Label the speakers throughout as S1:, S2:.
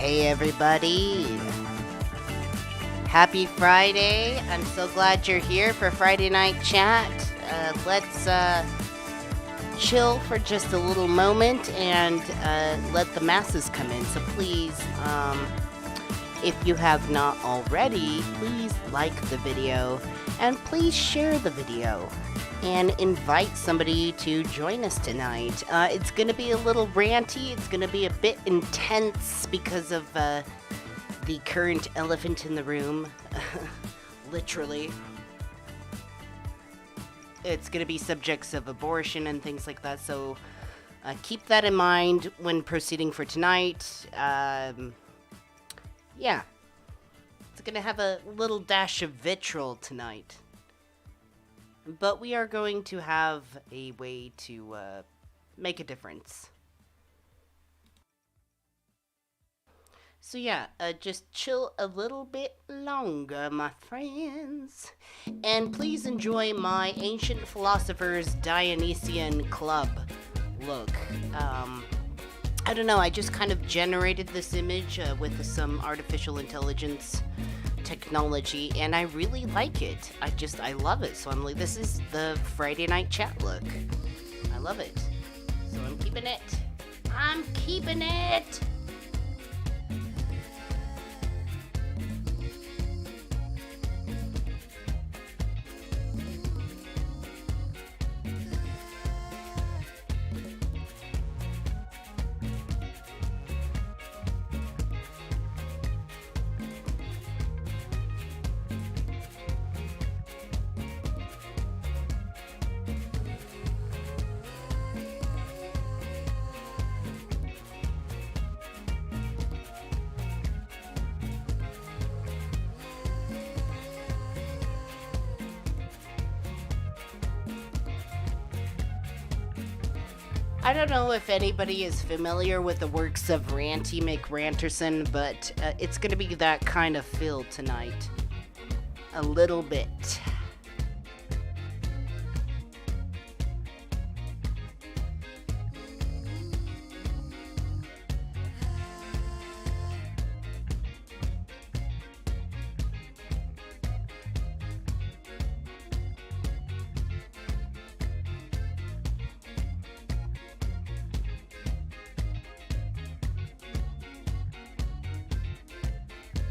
S1: Hey everybody, happy Friday. I'm so glad you're here for Friday night chat. Let's chill for just a little moment and let the masses come in. So please, if you have not already, please like the video and please share the video and invite somebody to join us tonight. It's going to be a little ranty. It's going to be a bit intense because of the current elephant in the room. Literally. It's going to be subjects of abortion and things like that. So keep that in mind when proceeding for tonight. Yeah. It's going to have a little dash of vitriol tonight. But we are going to have a way to make a difference. So yeah, just chill a little bit longer, my friends. And please enjoy my Ancient Philosophers Dionysian Club look. I don't know, I just kind of generated this image with some artificial intelligence technology, and I really like it. I love it. So I'm like, this is the Friday night chat look. I love it. So I'm keeping it. I'm keeping it! I don't know if anybody is familiar with the works of Ranty McRanterson, but it's going to be that kind of feel tonight. A little bit.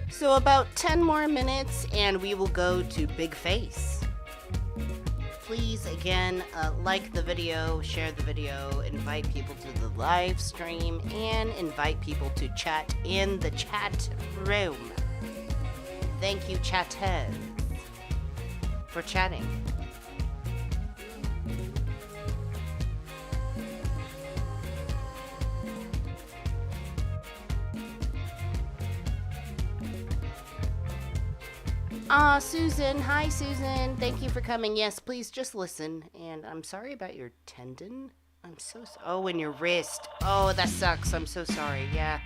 S1: So about 10 more minutes and we will go to Big Face. Please, again, like the video, share the video, invite people to the live stream, and invite people to chat in the chat room. Thank you, chatters, for chatting. Susan. Hi, Susan. Thank you for coming. Yes, please just listen. And I'm sorry about your tendon. I'm so oh, and your wrist. Oh, that sucks. I'm so sorry. Yeah.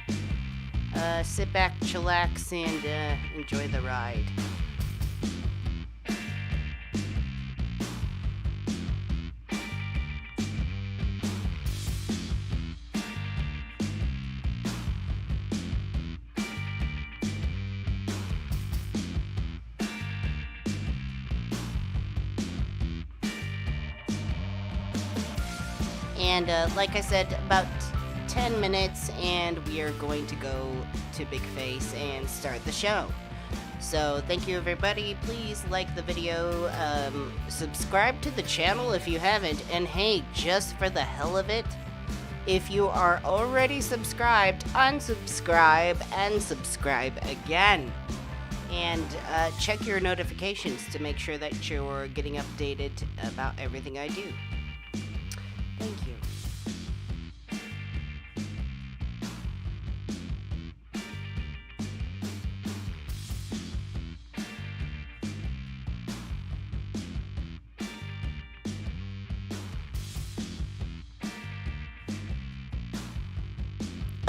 S1: Sit back, chillax, and enjoy the ride. And like I said, about 10 minutes and we are going to go to Big Face and start the show. So thank you everybody. Please like the video, subscribe to the channel if you haven't, and hey, just for the hell of it, if you are already subscribed, unsubscribe and subscribe again. And check your notifications to make sure that you're getting updated about everything I do. Thank you.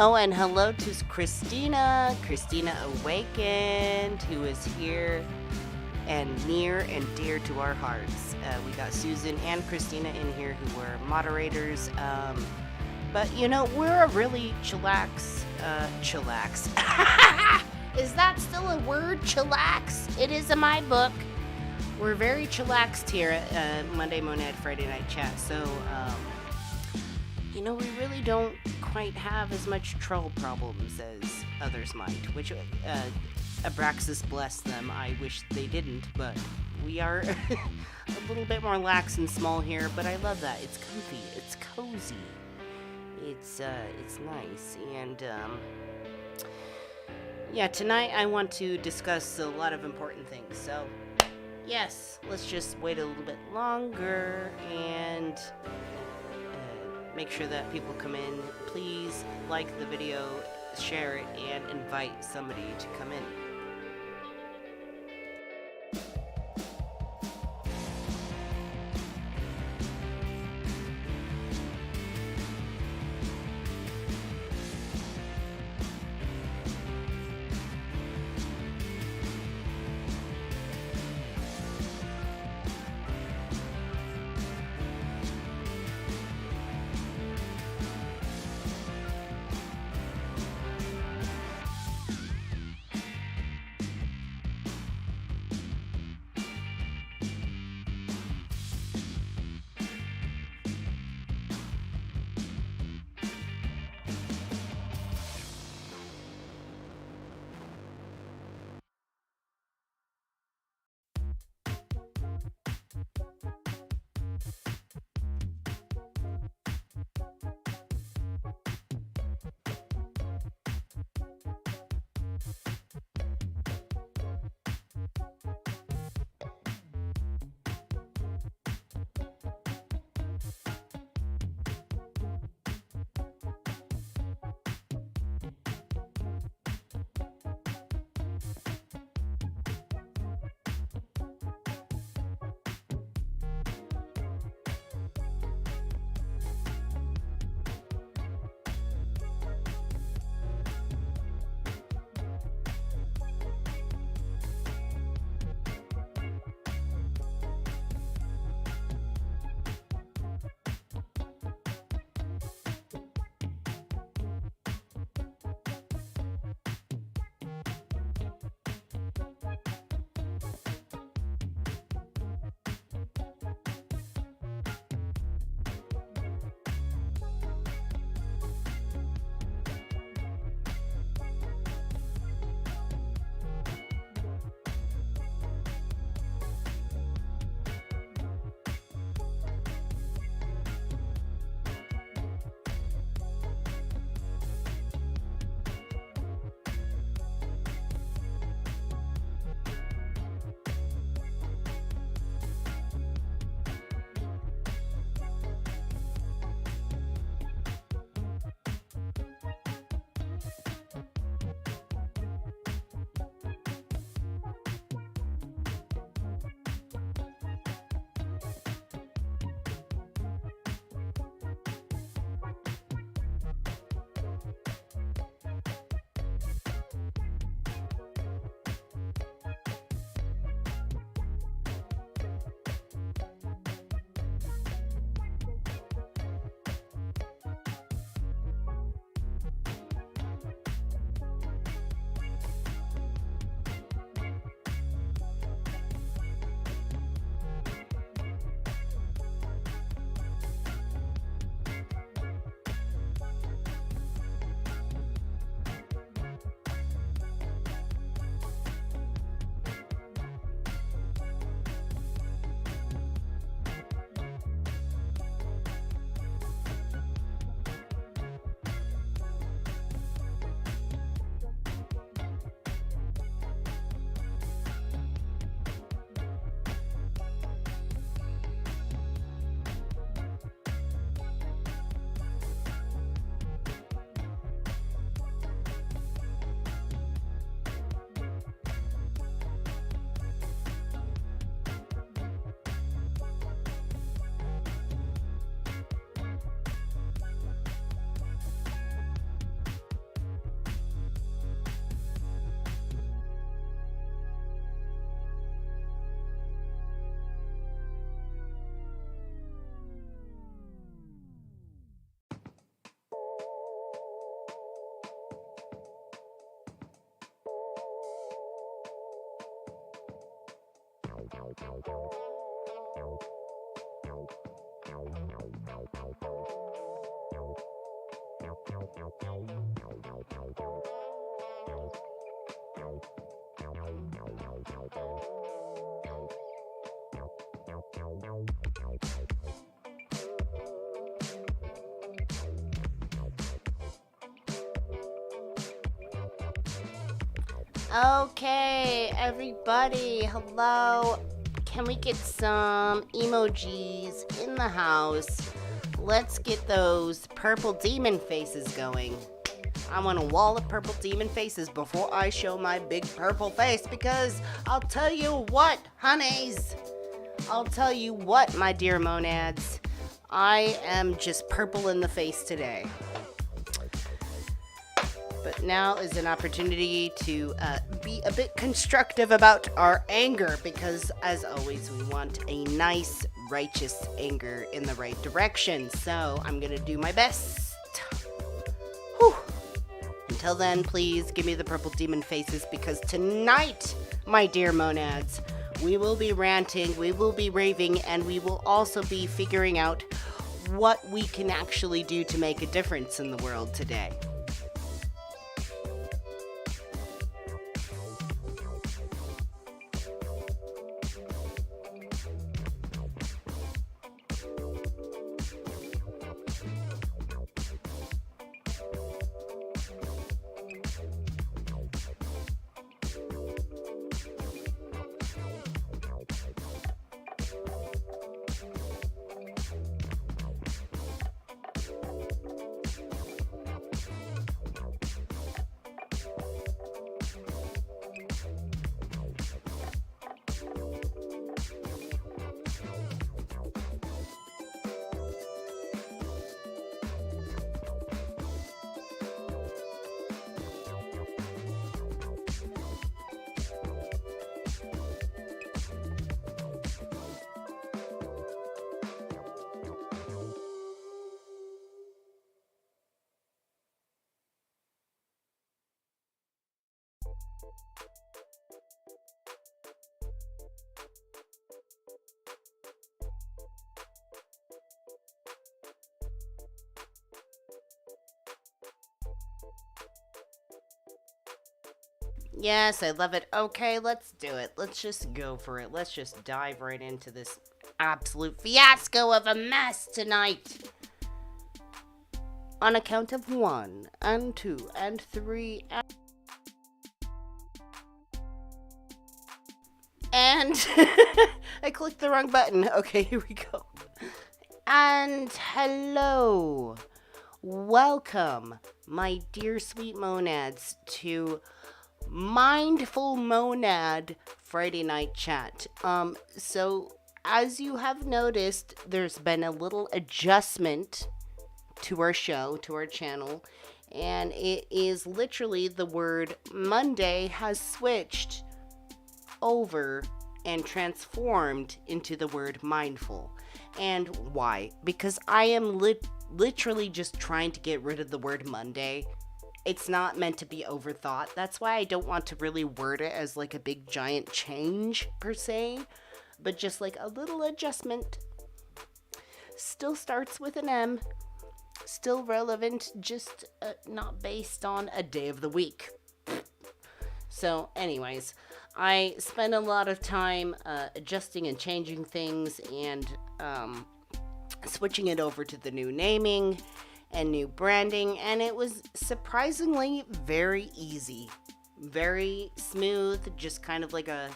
S1: Oh, and hello to Christina Awakened, who is here and near and dear to our hearts. We got Susan and Christina in here who were moderators. But, you know, we're a really chillax chillax. Is that still a word, chillax? It is in my book. We're very chillaxed here at Monday Monad Friday Night Chat, so, we really don't quite have as much troll problems as others might, which, Abraxas bless them, I wish they didn't, but we are a little bit more lax and small here, but I love that. It's comfy, it's cozy, it's nice, and, tonight I want to discuss a lot of important things, so, yes, let's just wait a little bit longer, and make sure that people come in. Please like the video, share it, and invite somebody to come in. Okay, everybody, hello. Can we get some emojis in the house? Let's get those purple demon faces going. I want a wall of purple demon faces before I show my big purple face, because I'll tell you what, honeys. I'll tell you what, my dear monads. I am just purple in the face today. But now is an opportunity to be a bit constructive about our anger, because as always we want a nice righteous anger in the right direction. So I'm gonna do my best. Whew. Until then, please give me the purple demon faces, because tonight, my dear monads, we will be ranting, we will be raving, and we will also be figuring out what we can actually do to make a difference in the world today. Yes, I love it. Okay, let's do it. Let's just go for it. Let's just dive right into this absolute fiasco of a mess tonight. On a count of 1 and 2 and 3 and I clicked the wrong button. Okay, here we go. And hello. Welcome, my dear sweet monads, to Mindful Monad Friday Night Chat. So as you have noticed, there's been a little adjustment to our show, to our channel, and it is literally the word Monday has switched over and transformed into the word mindful. And why? Because I am literally just trying to get rid of the word Monday. It's not meant to be overthought. That's why I don't want to really word it as like a big giant change per se, but just like a little adjustment. Still starts with an M. Still relevant, just not based on a day of the week. So anyways, I spent a lot of time adjusting and changing things and switching it over to the new naming and new branding, and it was surprisingly very easy, very smooth, just kind of like a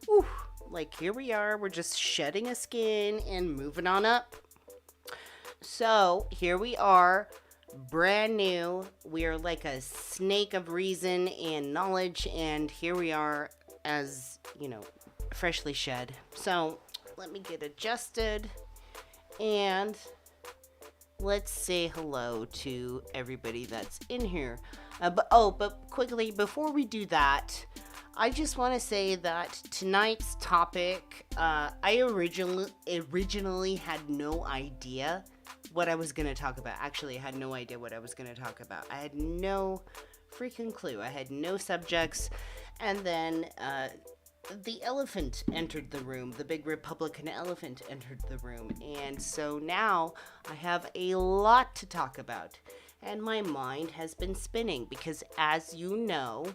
S1: whew, like here we are, we're just shedding a skin and moving on up. So here we are, brand new. We are like a snake of reason and knowledge, and here we are as, you know, freshly shed. So let me get adjusted and let's say hello to everybody that's in here. But quickly, before we do that, I just want to say that tonight's topic, I originally had no idea what I was going to talk about. Actually, I had no idea what I was going to talk about. I had no freaking clue. I had no subjects. And then the elephant entered the room. The big Republican elephant entered the room. And so now I have a lot to talk about. And my mind has been spinning because, as you know,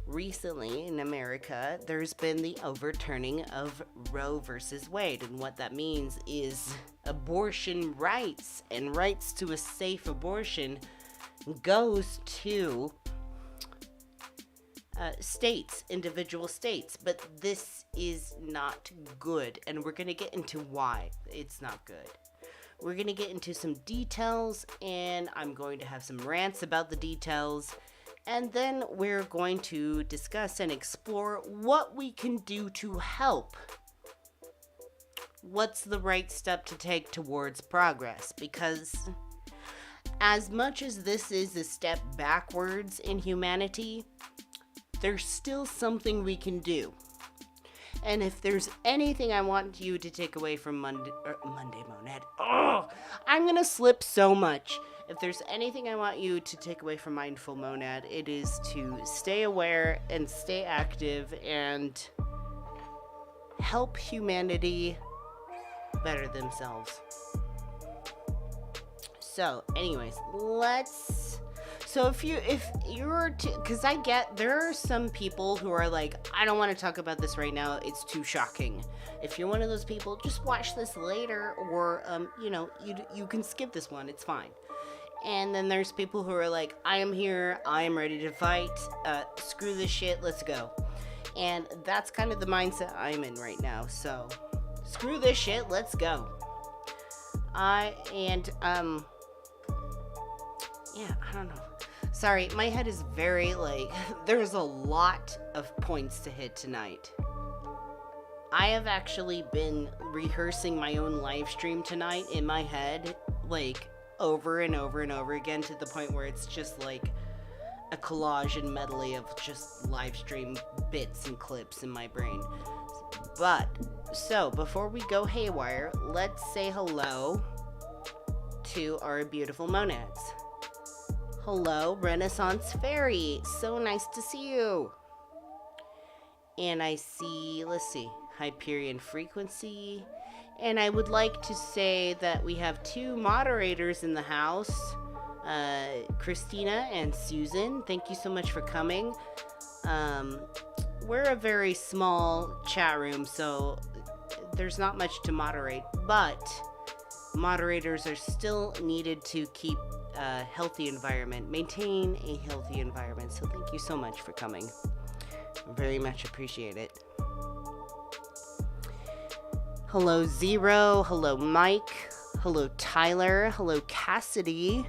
S1: recently in America, there's been the overturning of Roe versus Wade. And what that means is abortion rights and rights to a safe abortion goes to states, individual states. But this is not good. And we're going to get into why it's not good. We're going to get into some details, and I'm going to have some rants about the details. And then we're going to discuss and explore what we can do to help. What's the right step to take towards progress? Because as much as this is a step backwards in humanity, there's still something we can do. And if there's anything I want you to take away from Monday Monad, I'm going to slip so much. If there's anything I want you to take away from Mindful Monad, it is to stay aware and stay active and help humanity better themselves. So, anyways, so if you're because I get there are some people who are like, I don't want to talk about this right now, it's too shocking. If you're one of those people, just watch this later, or you can skip this one, it's fine. And then there's people who are like, I am here, I am ready to fight, screw this shit, let's go. And that's kind of the mindset I'm in right now. So screw this shit, let's go. I don't know. Sorry, my head is very, there's a lot of points to hit tonight. I have actually been rehearsing my own live stream tonight in my head, over and over and over again, to the point where it's just like a collage and medley of just live stream bits and clips in my brain. But, so, before we go haywire, let's say hello to our beautiful monads. Hello, Renaissance Fairy. So nice to see you. And I see, Hyperion Frequency. And I would like to say that we have two moderators in the house, Christina and Susan. Thank you so much for coming. We're a very small chat room, so there's not much to moderate, but moderators are still needed to keep a healthy environment, maintain a healthy environment. So thank you so much for coming. Very much appreciate it. Hello, Zero. Hello, Mike. Hello, Tyler. Hello, Cassidy.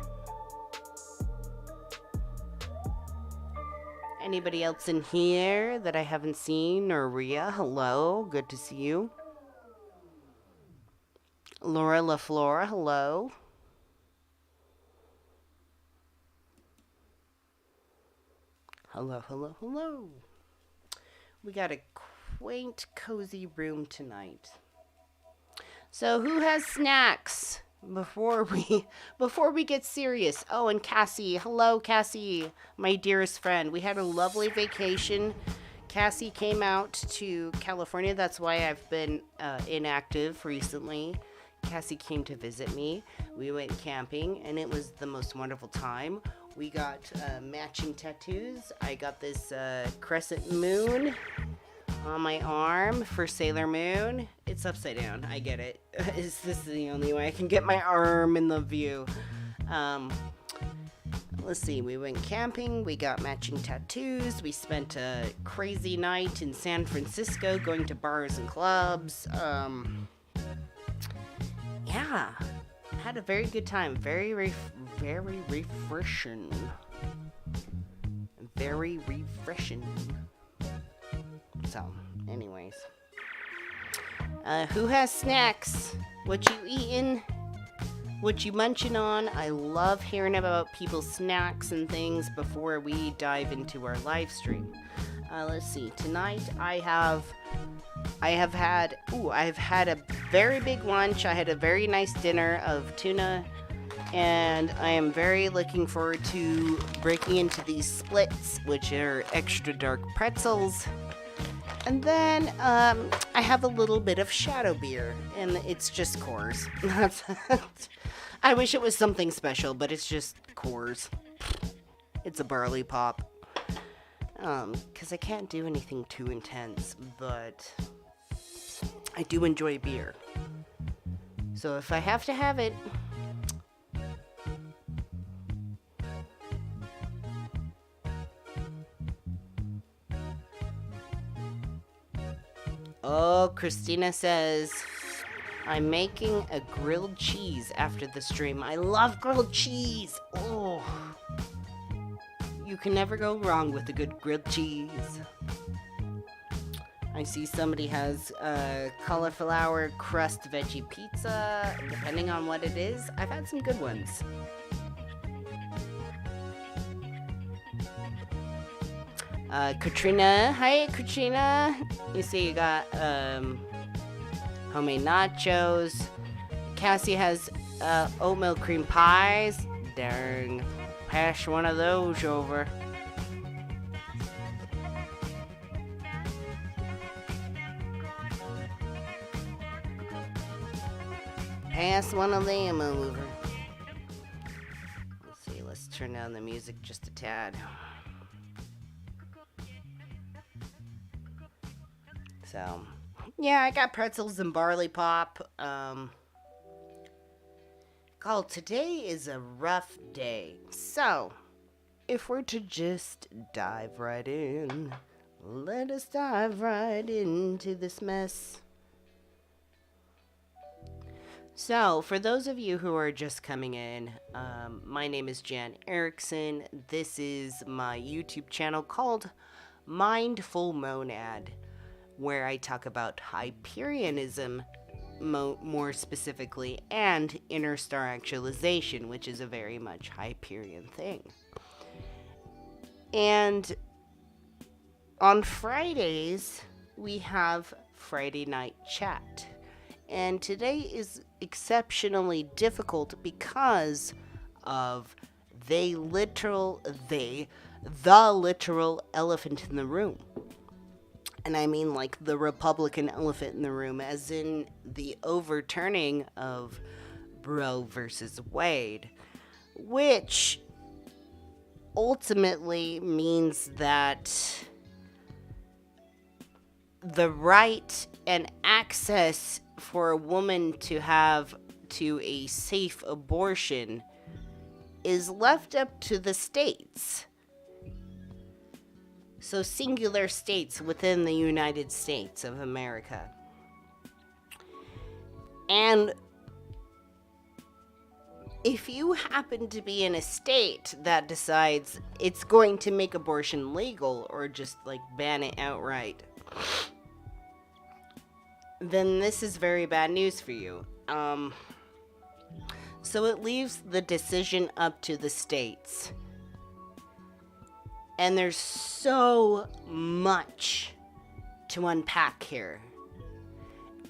S1: Anybody else in here that I haven't seen? Noria, hello. Good to see you. Laura LaFlora, hello. Hello, hello, hello. We got a quaint, cozy room tonight. So who has snacks before we get serious? Oh, and Cassie. Hello, Cassie, my dearest friend. We had a lovely vacation. Cassie came out to California. That's why I've been inactive recently. Cassie came to visit me. We went camping, and it was the most wonderful time. We got matching tattoos. I got this crescent moon on my arm for Sailor Moon. It's upside down. I get it. Is this the only way I can get my arm in the view? Let's see. We went camping. We got matching tattoos. We spent a crazy night in San Francisco going to bars and clubs. Yeah. Had a very good time. Very refreshing. Very refreshing. So, anyways. Who has snacks? What you eating? What you munching on? I love hearing about people's snacks and things before we dive into our live stream. Let's see. Tonight I've had a very big lunch. I had a very nice dinner of tuna, and I am very looking forward to breaking into these splits, which are extra dark pretzels. And then I have a little bit of shadow beer, and it's just Coors. I wish it was something special, but it's just Coors. It's a barley pop. Because I can't do anything too intense, but I do enjoy beer. So if I have to have it... Oh, Christina says, I'm making a grilled cheese after the stream. I love grilled cheese. Oh, you can never go wrong with a good grilled cheese. I see somebody has cauliflower crust veggie pizza, depending on what it is. I've had some good ones. Katrina, hi Katrina. You see you got homemade nachos. Cassie has oatmeal cream pies. Dang, pass one of those over. Pass one of them over. Let's see, let's turn down the music just a tad. So, yeah, I got pretzels and barley pop. Today is a rough day. So, if we're to just dive right in, let us dive right into this mess. So, for those of you who are just coming in, my name is Jan Erickson. This is my YouTube channel called Mindful Monad, where I talk about Hyperianism more specifically, and inner star actualization, which is a very much Hyperion thing. And on Fridays, we have Friday night chat. And today is exceptionally difficult because of the literal elephant in the room. And I mean like the Republican elephant in the room, as in the overturning of Roe versus Wade, which ultimately means that the right and access for a woman to have to a safe abortion is left up to the states. So singular states within the United States of America. And if you happen to be in a state that decides it's going to make abortion legal or just like ban it outright, then this is very bad news for you. So it leaves the decision up to the states. And there's so much to unpack here.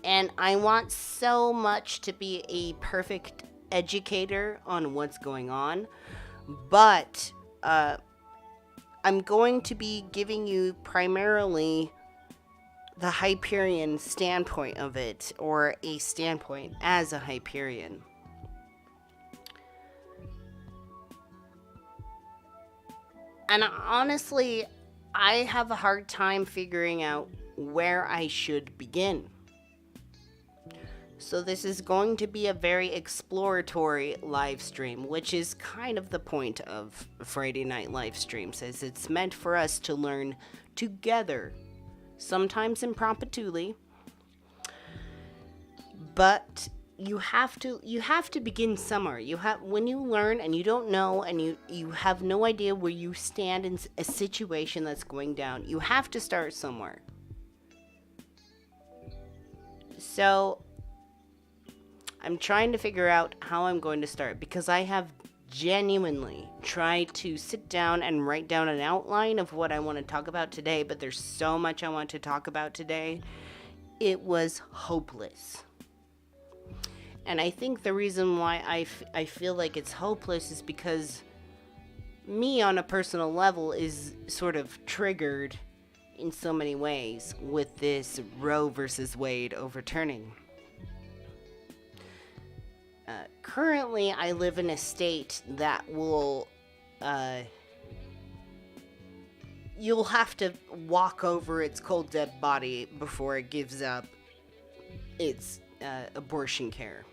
S1: And I want so much to be a perfect educator on what's going on. But I'm going to be giving you primarily the Hyperion standpoint of it, or a standpoint as a Hyperion. And honestly, I have a hard time figuring out where I should begin. So this is going to be a very exploratory live stream, which is kind of the point of Friday night live streams, as it's meant for us to learn together, sometimes impromptuly, but you have to begin somewhere. When you learn and you don't know and you have no idea where you stand in a situation that's going down, you have to start somewhere. So I'm trying to figure out how I'm going to start, because I have genuinely tried to sit down and write down an outline of what I want to talk about today, but there's so much I want to talk about today. It was hopeless. And I think the reason why I feel like it's hopeless is because me on a personal level is sort of triggered in so many ways with this Roe versus Wade overturning. Currently, I live in a state that will, you'll have to walk over its cold dead body before it gives up its abortion care.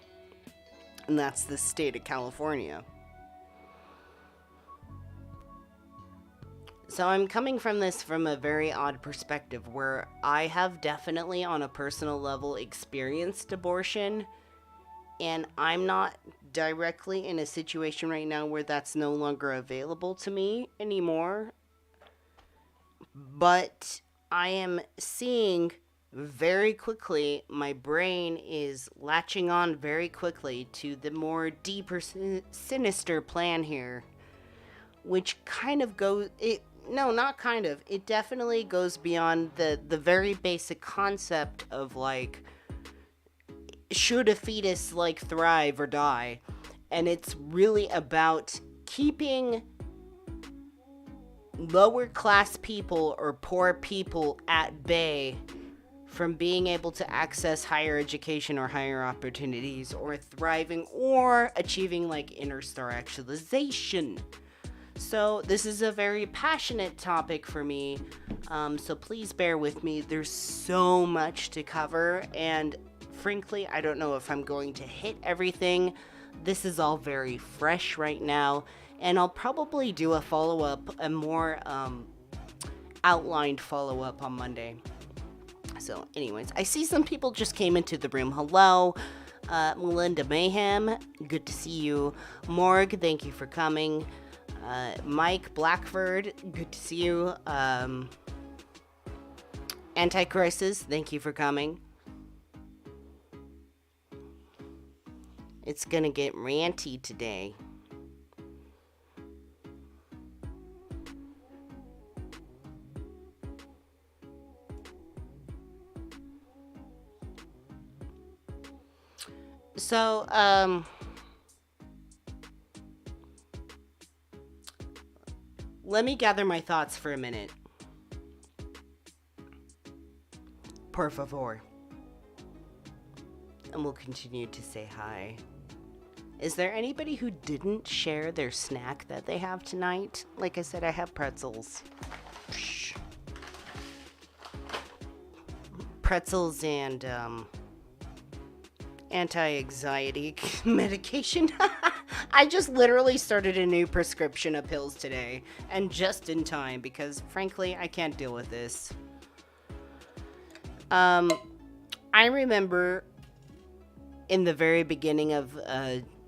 S1: And that's the state of California. So I'm coming from this from a very odd perspective where I have definitely on a personal level experienced abortion, and I'm not directly in a situation right now where that's no longer available to me anymore. But I am seeing very quickly, my brain is latching on very quickly to the more deeper, sinister plan here, which kind of goes, it definitely goes beyond the very basic concept of, like, should a fetus, like, thrive or die? And it's really about keeping lower class people or poor people at bay from being able to access higher education or higher opportunities or thriving or achieving, like, inner star actualization. So this is a very passionate topic for me, so please bear with me. There's so much to cover, and frankly, I don't know if I'm going to hit everything. This is all very fresh right now, and I'll probably do a follow-up, a more outlined follow-up on Monday. So anyways, I see some people just came into the room. Hello, Melinda Mayhem, good to see you. Morg, thank you for coming. Mike Blackford, good to see you. Anticrisis, thank you for coming. It's gonna get ranty today. So, let me gather my thoughts for a minute. Por favor. And we'll continue to say hi. Is there anybody who didn't share their snack that they have tonight? Like I said, I have pretzels. Pretzels and, anti-anxiety medication. I just literally started a new prescription of pills today, and just in time, because frankly, I can't deal with this. I remember in the very beginning of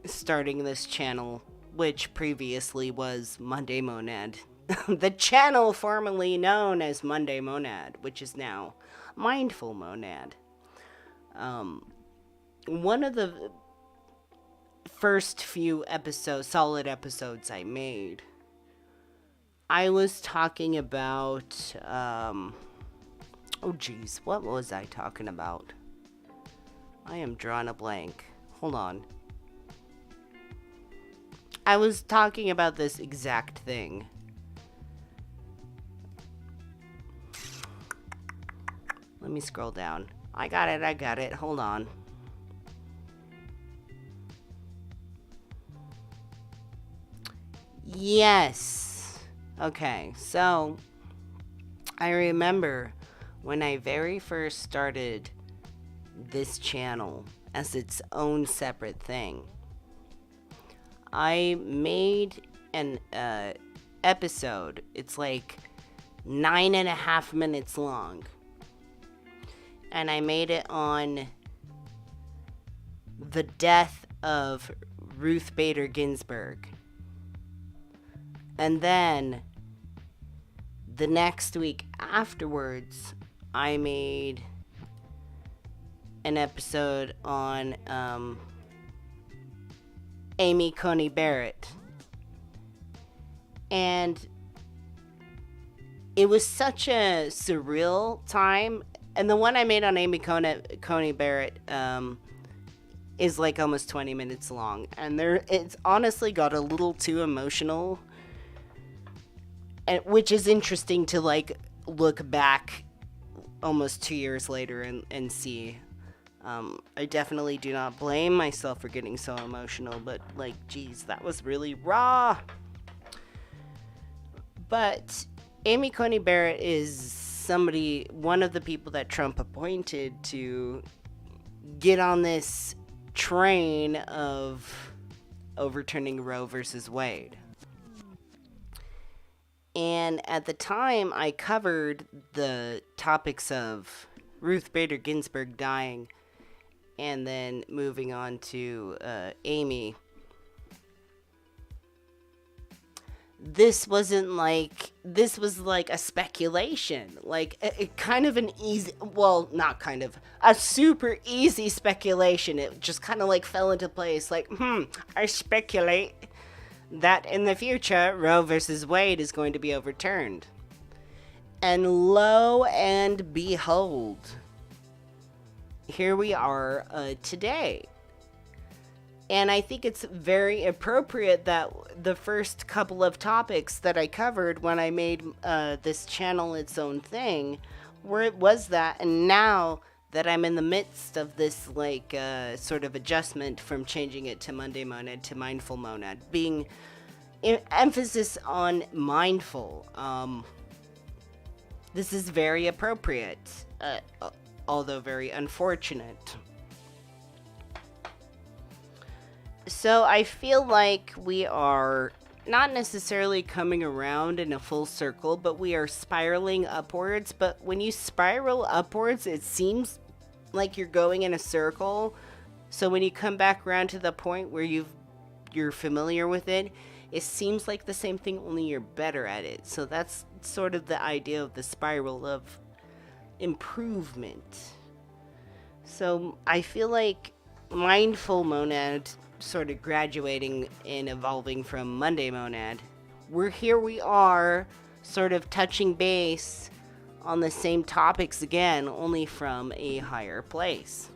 S1: starting this channel, which previously was Monday Monad, the channel formerly known as Monday Monad, which is now Mindful Monad. One of the first few episodes, solid episodes I made, I was talking about, oh geez, what was I talking about? I am drawing a blank. Hold on. I was talking about this exact thing. Let me scroll down. I got it. Hold on. Yes. Okay, so I remember when I very first started this channel as its own separate thing, I made an episode. It's like 9.5 minutes long. And I made it on the death of Ruth Bader Ginsburg. And then the next week afterwards, I made an episode on Amy Coney Barrett. And it was such a surreal time. And the one I made on Amy Coney Barrett is like almost 20 minutes long. And it's honestly got a little too emotional. Which is interesting to, like, look back almost 2 years later and see. I definitely do not blame myself for getting so emotional, but like, geez, that was really raw. But Amy Coney Barrett is one of the people that Trump appointed to get on this train of overturning Roe versus Wade. And at the time, I covered the topics of Ruth Bader Ginsburg dying and then moving on to Amy. This was like a speculation, like kind of an easy, well, not kind of, a super easy speculation. It just kind of like fell into place, like, I speculate that in the future, Roe versus Wade is going to be overturned. And lo and behold, here we are today. And I think it's very appropriate that the first couple of topics that I covered when I made this channel its own thing, where it was that, and now that I'm in the midst of this like sort of adjustment from changing it to Monday Monad to Mindful Monad, being emphasis on mindful. This is very appropriate, although very unfortunate. So I feel like we are not necessarily coming around in a full circle, but we are spiraling upwards. But when you spiral upwards, it seems like you're going in a circle. So when you come back around to the point where you're familiar with it, it seems like the same thing, only you're better at it. So that's sort of the idea of the spiral of improvement. So I feel like Mindful Monad sort of graduating and evolving from Monday Monad. We are sort of touching base on the same topics again, only from a higher place.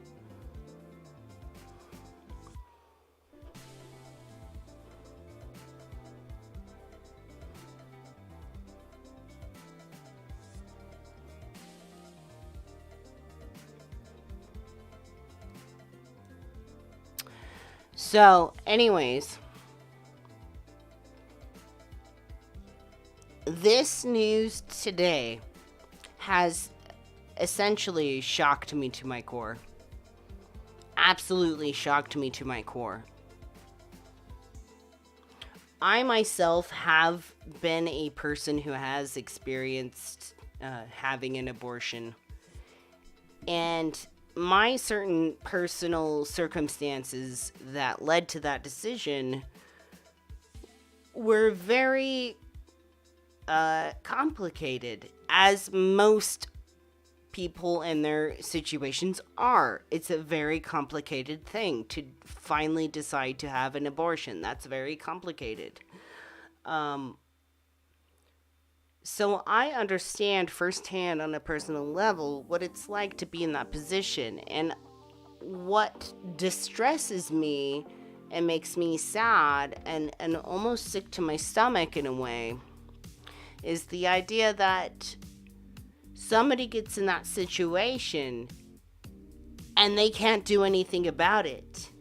S1: So, anyways, this news today has essentially shocked me to my core. Absolutely shocked me to my core. I myself have been a person who has experienced having an abortion. And my certain personal circumstances that led to that decision were very complicated, as most people in their situations are. It's a very complicated thing to finally decide to have an abortion. That's very complicated. So I understand firsthand on a personal level what it's like to be in that position. And what distresses me and makes me sad and almost sick to my stomach in a way is the idea that somebody gets in that situation and they can't do anything about it.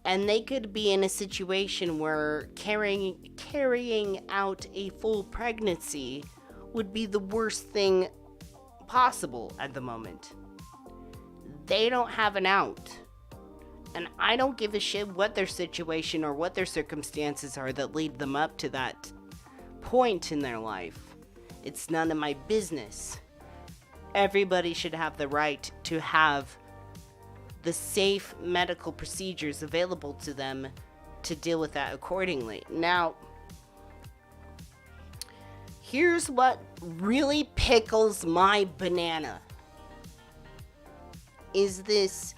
S1: And they could be in a situation where carrying out a full pregnancy would be the worst thing possible at the moment. They don't have an out. And I don't give a shit what their situation or what their circumstances are that lead them up to that point in their life. It's none of my business. Everybody should have the right to have the safe medical procedures available to them to deal with that accordingly. Now, here's what really pickles my banana. Is this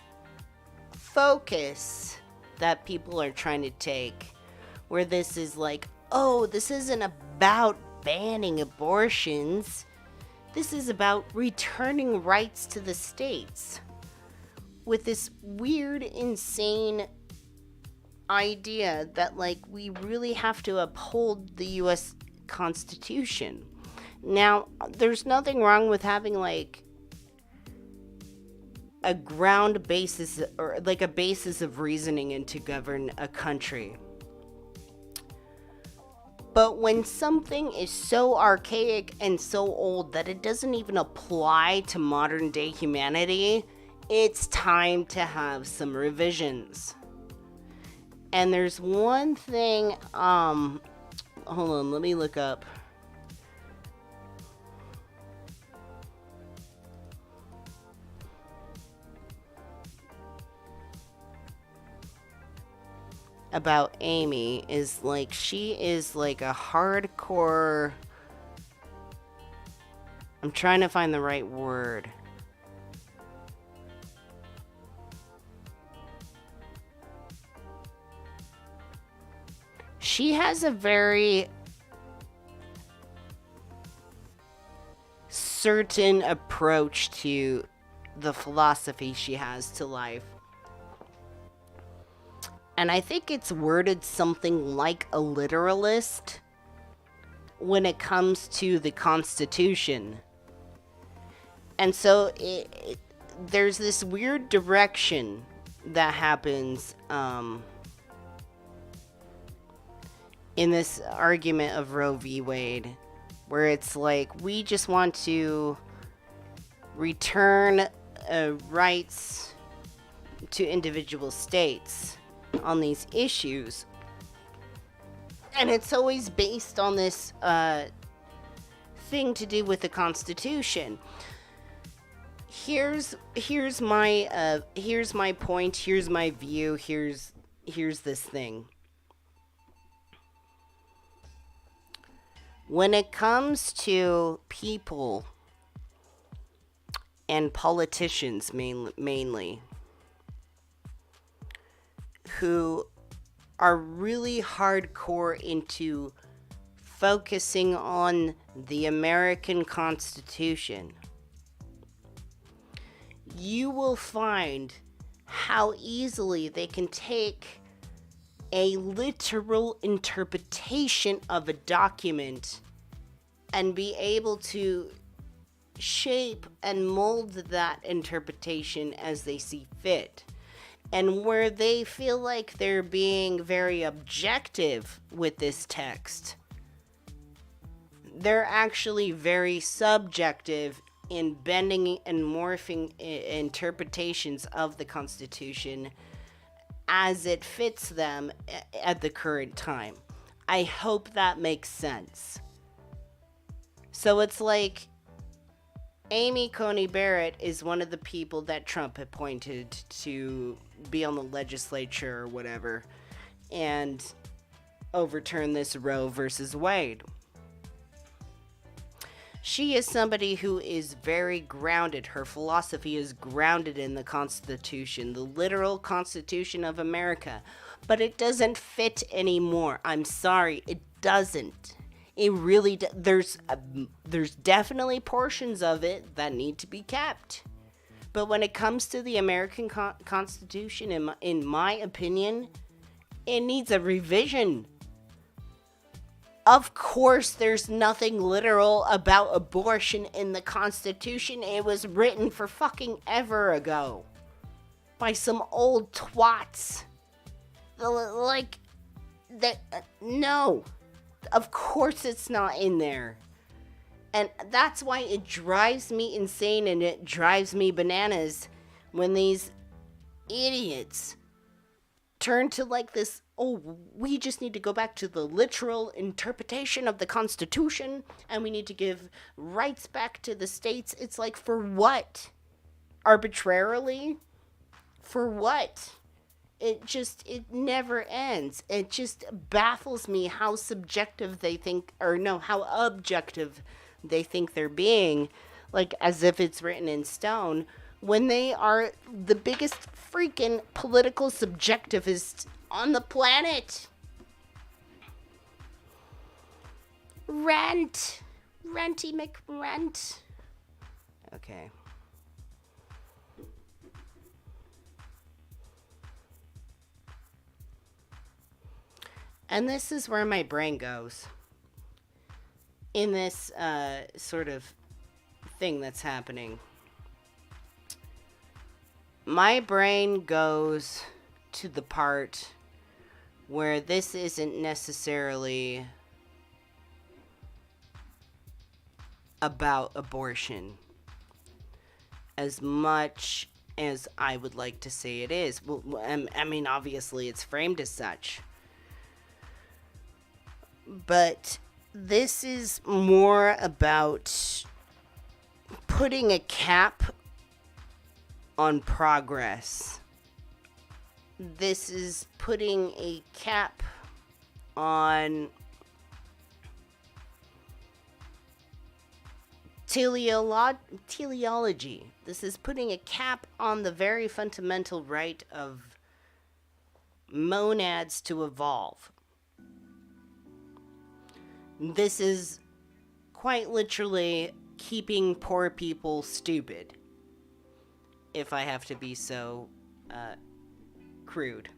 S1: focus that people are trying to take, where this is like, oh, this isn't about banning abortions. This is about returning rights to the states. With this weird, insane idea that, like, we really have to uphold the U.S. Constitution. Now, there's nothing wrong with having like a ground basis or like a basis of reasoning and to govern a country. But when something is so archaic and so old that it doesn't even apply to modern day humanity, it's time to have some revisions. And there's one thing, hold on, let me look up. About Amy is like she is like a hardcore, I'm trying to find the right word. She has a very certain approach to the philosophy she has to life. And I think it's worded something like a literalist when it comes to the Constitution. And so there's this weird direction that happens in this argument of Roe v. Wade, where it's like we just want to return rights to individual states on these issues. And it's always based on this thing to do with the Constitution. Here's my point, here's my view, here's this thing. When it comes to people and politicians mainly who are really hardcore into focusing on the American Constitution, you will find how easily they can take a literal interpretation of a document and be able to shape and mold that interpretation as they see fit. And where they feel like they're being very objective with this text, they're actually very subjective in bending and morphing interpretations of the Constitution as it fits them at the current time. I hope that makes sense. So it's like Amy Coney Barrett is one of the people that Trump appointed to be on the legislature or whatever and overturn this Roe versus Wade. She is somebody who is very grounded. Her philosophy is grounded in the Constitution, the literal Constitution of America. But it doesn't fit anymore. I'm sorry, it doesn't. It really there's definitely portions of it that need to be kept. But when it comes to the American Constitution, in my opinion, it needs a revision. Of course, there's nothing literal about abortion in the Constitution. It was written for fucking ever ago by some old twats. Like, that, no. Of course it's not in there. And that's why it drives me insane and it drives me bananas when these idiots turn to like this, oh, we just need to go back to the literal interpretation of the Constitution and we need to give rights back to the states. It's like, for what? Arbitrarily? For what? It never ends. It just baffles me how subjective they think, or no, how objective they think they're being, like as if it's written in stone, when they are the biggest freaking political subjectivists on the planet. Renty McRent. Okay. And this is where my brain goes. in this sort of thing that's happening, my brain goes to the part where this isn't necessarily about abortion as much as I would like to say it is. Well, I mean, obviously it's framed as such. But this is more about putting a cap on progress. This is putting a cap on teleology. This is putting a cap on the very fundamental right of monads to evolve. This is quite literally keeping poor people stupid, if I have to be so crude.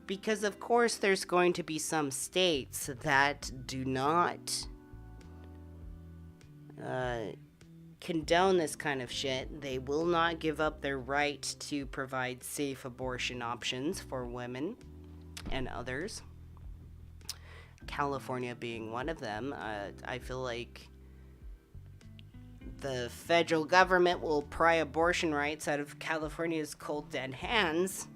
S1: Because of course there's going to be some states that do not condone this kind of shit. They will not give up their right to provide safe abortion options for women and others. California being one of them. I feel like the federal government will pry abortion rights out of California's cold dead hands.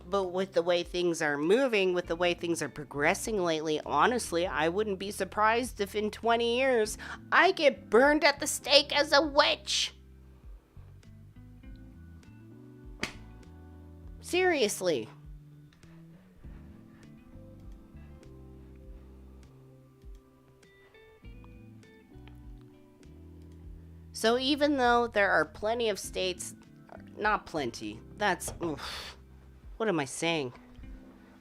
S1: But with the way things are moving, with the way things are progressing lately, honestly, I wouldn't be surprised if in 20 years I get burned at the stake as a witch. Seriously. So even though there are plenty of states, not plenty, what am I saying?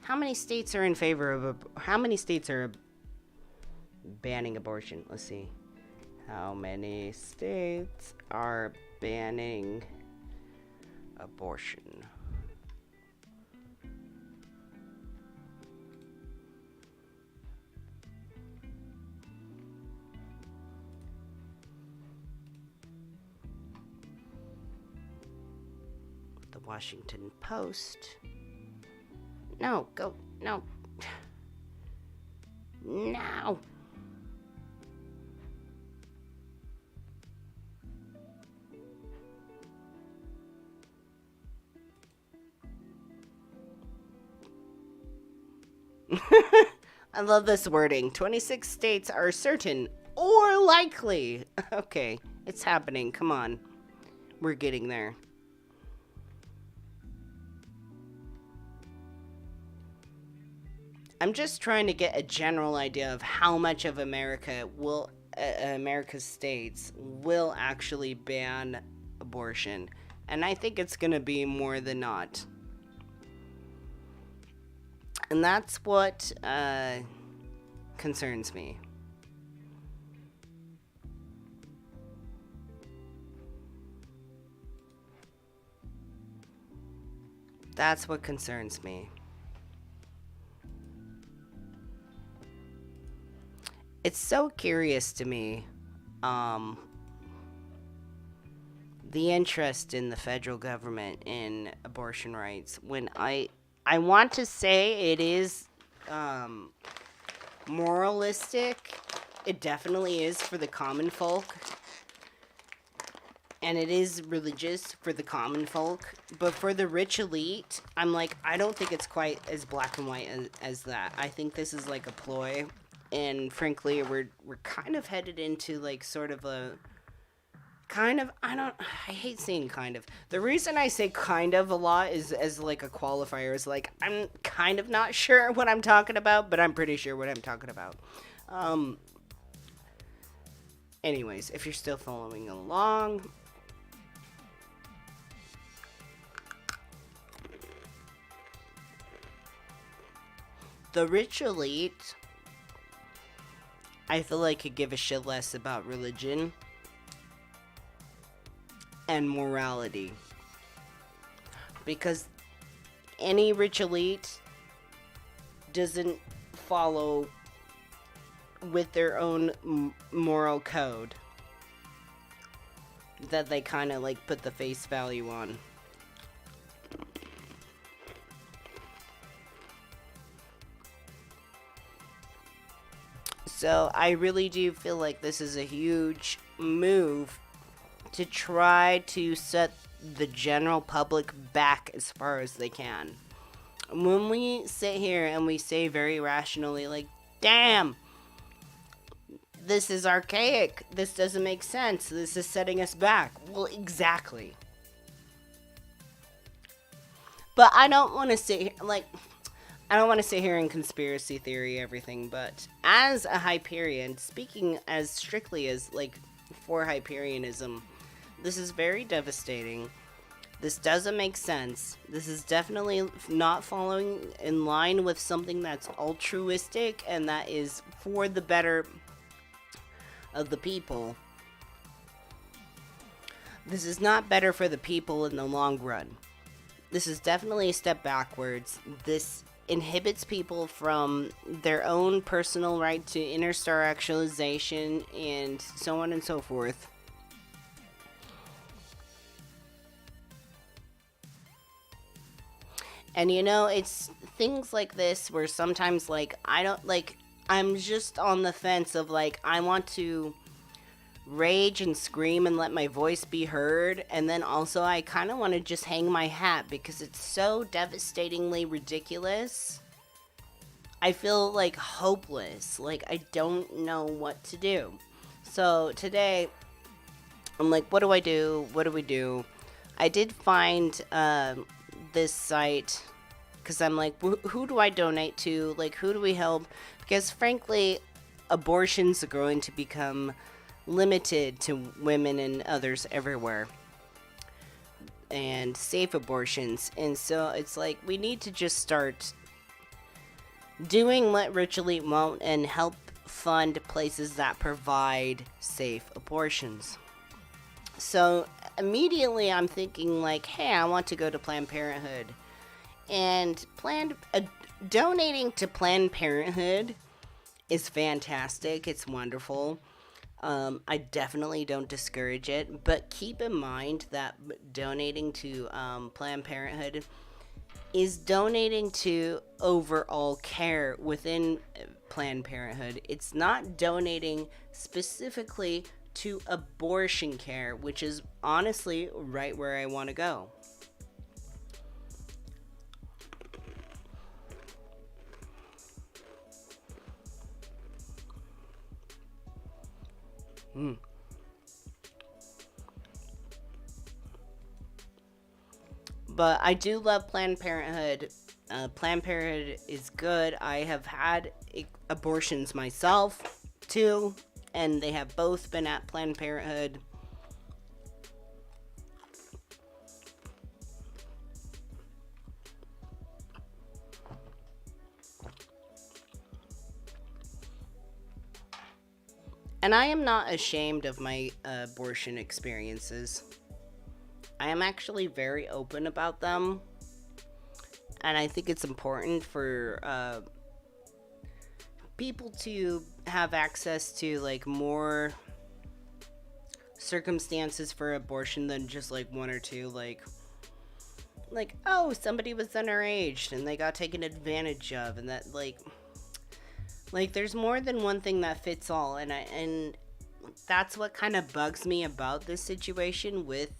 S1: How many states are in favor of, how many states are banning abortion? Let's see. How many states are banning abortion? Washington Post. No, go. No. No. I love this wording. 26 states are certain or likely. Okay, it's happening. Come on. We're getting there. I'm just trying to get a general idea of how much of America's states will actually ban abortion. And I think it's going to be more than not. And that's what concerns me. That's what concerns me. It's so curious to me, the interest in the federal government in abortion rights, when I want to say it is moralistic. It definitely is for the common folk. And it is religious for the common folk. But for the rich elite, I'm like, I don't think it's quite as black and white as that. I think this is like a ploy. And frankly, we're kind of headed into like sort of a kind of, I hate saying kind of. The reason I say kind of a lot is as like a qualifier is like, I'm kind of not sure what I'm talking about, but I'm pretty sure what I'm talking about. Anyways, if you're still following along, the rich elite, I feel like could give a shit less about religion and morality. Because any rich elite doesn't follow with their own moral code that they kind of like put the face value on. So I really do feel like this is a huge move to try to set the general public back as far as they can. When we sit here and we say very rationally, like, damn, this is archaic, this doesn't make sense, this is setting us back. Well, exactly. But I don't want to sit here, like, I don't want to sit here and conspiracy theory everything, but as a Hyperion, speaking as strictly as, like, for Hyperianism, this is very devastating. This doesn't make sense. This is definitely not following in line with something that's altruistic and that is for the better of the people. This is not better for the people in the long run. This is definitely a step backwards. This inhibits people from their own personal right to inner star actualization and so on and so forth. And you know, it's things like this where sometimes, like, I'm just on the fence of, like, I want to rage and scream and let my voice be heard, and then also I kind of want to just hang my hat because it's so devastatingly ridiculous. I feel like hopeless, like I don't know what to do. So today I'm like, what do I do? What do we do? I did find this site because I'm like, who do I donate to? Like, who do we help? Because frankly, abortions are going to become limited to women and others everywhere, and safe abortions. And so it's like we need to just start doing what Rich Elite won't and help fund places that provide safe abortions. So immediately I'm thinking like, hey, I want to go to Planned Parenthood. And donating to Planned Parenthood is fantastic. It's wonderful. I definitely don't discourage it, but keep in mind that donating to Planned Parenthood is donating to overall care within Planned Parenthood. It's not donating specifically to abortion care, which is honestly right where I want to go. But I do love Planned Parenthood. Planned Parenthood is good. I have had abortions myself, too. And they have both been at Planned Parenthood. And I am not ashamed of my abortion experiences. I am actually very open about them. And I think it's important for people to have access to like more circumstances for abortion than just like one or two. Like oh, somebody was underage and they got taken advantage of, and that like there's more than one thing that fits all. And that's what kind of bugs me about this situation with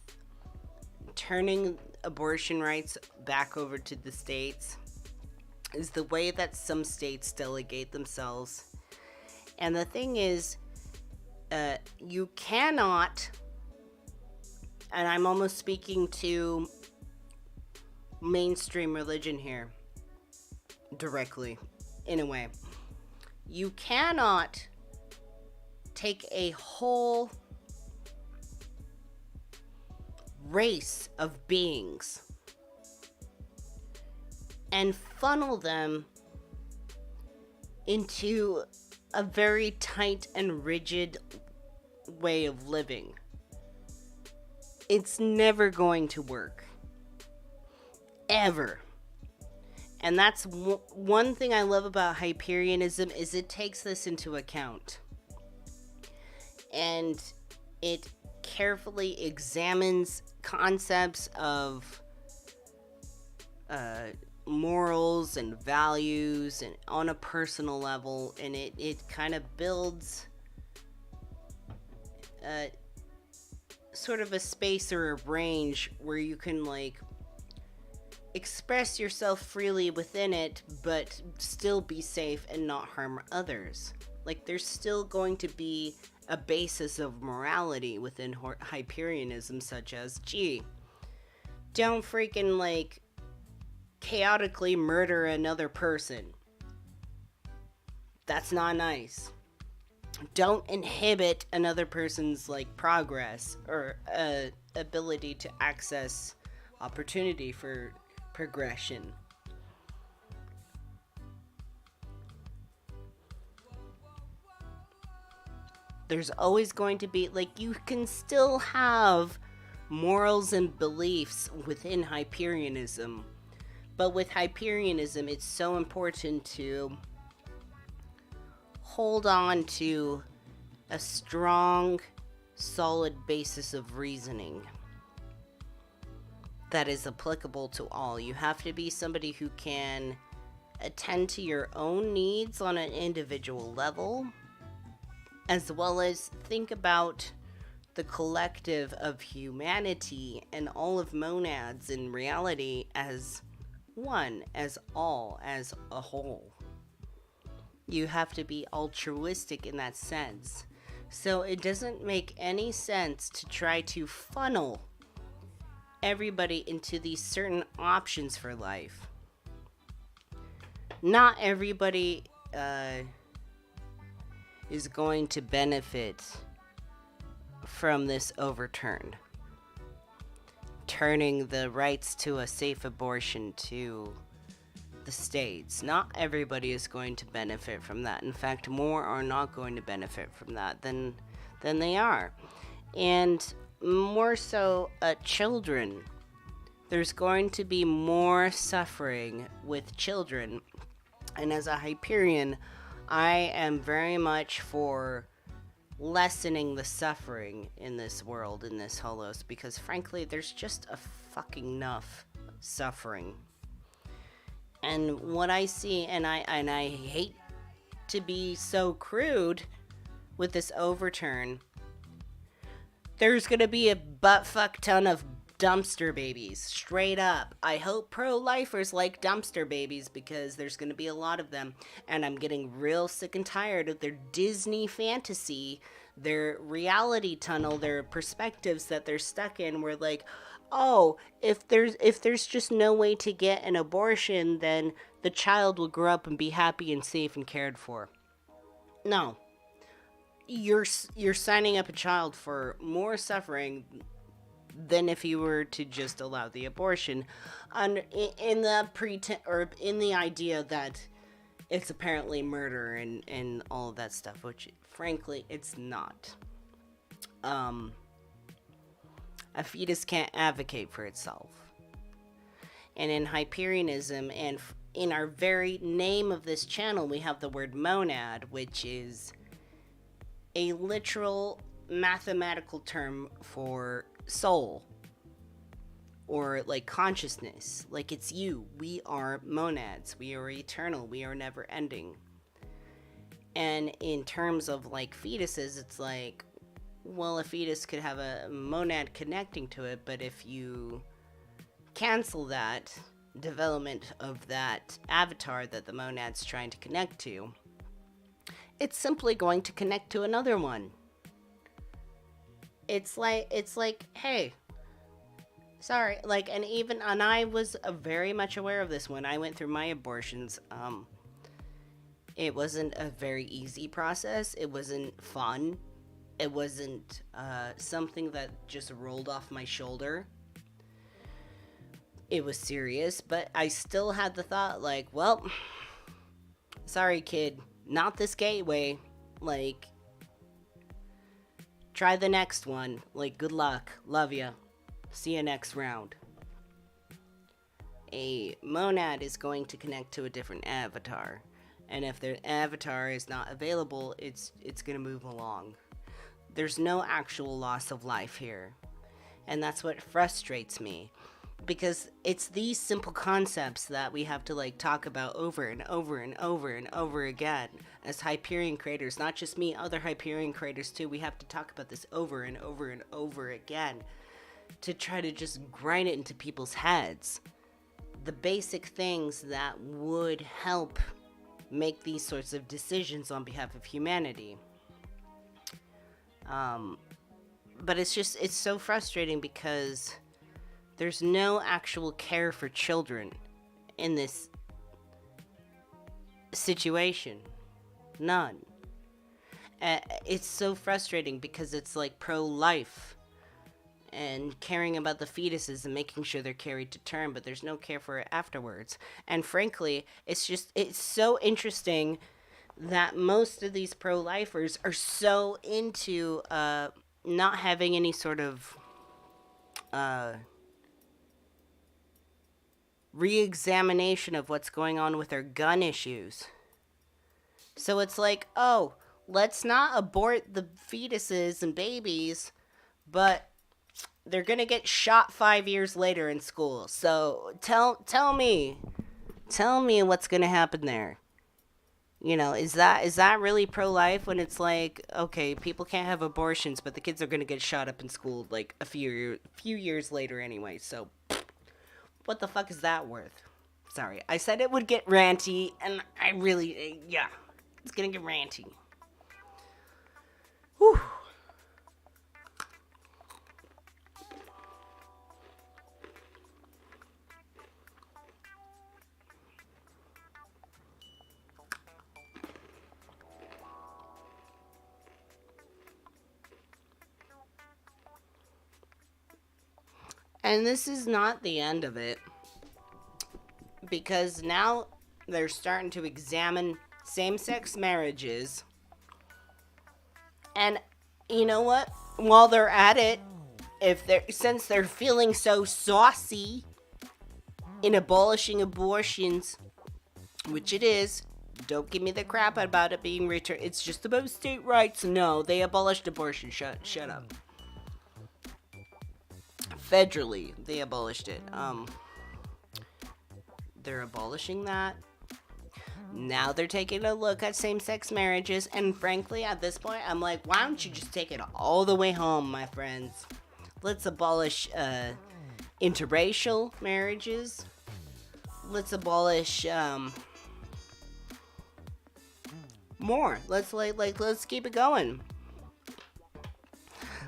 S1: turning abortion rights back over to the states, is the way that some states delegate themselves. And the thing is, you cannot, and I'm almost speaking to mainstream religion here directly, in a way. You cannot take a whole race of beings and funnel them into a very tight and rigid way of living. It's never going to work. Ever. And that's one thing I love about Hyperianism is it takes this into account. And it carefully examines concepts of morals and values and on a personal level, and it kind of builds sort of a space or a range where you can like express yourself freely within it, but still be safe and not harm others. Like, there's still going to be a basis of morality within Hyperianism, such as, gee, don't freaking, like, chaotically murder another person. That's not nice. Don't inhibit another person's, like, progress or ability to access opportunity for progression. There's always going to be, like, you can still have morals and beliefs within Hyperianism, but with Hyperianism, it's so important to hold on to a strong, solid basis of reasoning that is applicable to all. You have to be somebody who can attend to your own needs on an individual level, as well as think about the collective of humanity and all of monads in reality as one, as all, as a whole. You have to be altruistic in that sense. So it doesn't make any sense to try to funnel everybody into these certain options for life. Not everybody is going to benefit from this overturn, turning the rights to a safe abortion to the states. Not everybody is going to benefit from that. In fact, more are not going to benefit from that than they are. And more so, children. There's going to be more suffering with children. And as a Hyperion, I am very much for lessening the suffering in this world, in this Holos, because frankly, there's just a fucking enough suffering. And what I see, and I hate to be so crude with this overturn, there's gonna be a butt-fuck ton of dumpster babies, straight up. I hope pro-lifers like dumpster babies, because there's gonna be a lot of them, and I'm getting real sick and tired of their Disney fantasy, their reality tunnel, their perspectives that they're stuck in, where like, oh, if there's just no way to get an abortion, then the child will grow up and be happy and safe and cared for. No. You're signing up a child for more suffering than if you were to just allow the abortion, in the idea that it's apparently murder and all of that stuff, which frankly it's not. A fetus can't advocate for itself. And in Hyperianism, and in our very name of this channel, we have the word monad, which is a literal mathematical term for soul, or like consciousness. Like, it's you. We are monads. We are eternal. We are never ending. And in terms of like fetuses, it's like, well, a fetus could have a monad connecting to it, but if you cancel that development of that avatar that the monad's trying to connect to, it's simply going to connect to another one. It's like, hey, sorry, like, and I was very much aware of this when I went through my abortions. It wasn't a very easy process. It wasn't fun. It wasn't something that just rolled off my shoulder. It was serious, but I still had the thought, like, well, sorry, kid, not this gateway. Like, try the next one. Like, good luck. Love ya. See you next round. a monad is going to connect to a different avatar. And if their avatar is not available, it's going to move along. There's no actual loss of life here. And that's what frustrates me. Because it's these simple concepts that we have to like talk about over and over and over and over again as Hyperion creators. Not just me, other Hyperion creators too. We have to talk about this over and over and over again to try to just grind it into people's heads. The basic things that would help make these sorts of decisions on behalf of humanity. But it's so frustrating because there's no actual care for children in this situation. None. It's so frustrating because it's like pro-life and caring about the fetuses and making sure they're carried to term, but there's no care for it afterwards. And frankly, it's so interesting that most of these pro-lifers are so into not having any sort of re-examination of what's going on with their gun issues. So it's like, oh, let's not abort the fetuses and babies, but they're gonna get shot 5 years later in school. So tell me what's gonna happen there. You know, is that really pro-life when it's like, okay, people can't have abortions, but the kids are gonna get shot up in school like a few years later anyway. So what the fuck is that worth? Sorry, I said it would get ranty, and I really, yeah, it's gonna get ranty. Whew. And this is not the end of it, because now they're starting to examine same-sex marriages. And you know what? While they're at it, since they're feeling so saucy in abolishing abortions, which it is, don't give me the crap about it being returned. It's just about state rights. No, they abolished abortion. Shut up. Federally, they abolished it. They're abolishing that. Now they're taking a look at same-sex marriages, and frankly, at this point, I'm like, why don't you just take it all the way home, my friends? Let's abolish interracial marriages. Let's abolish more. Let's keep it going.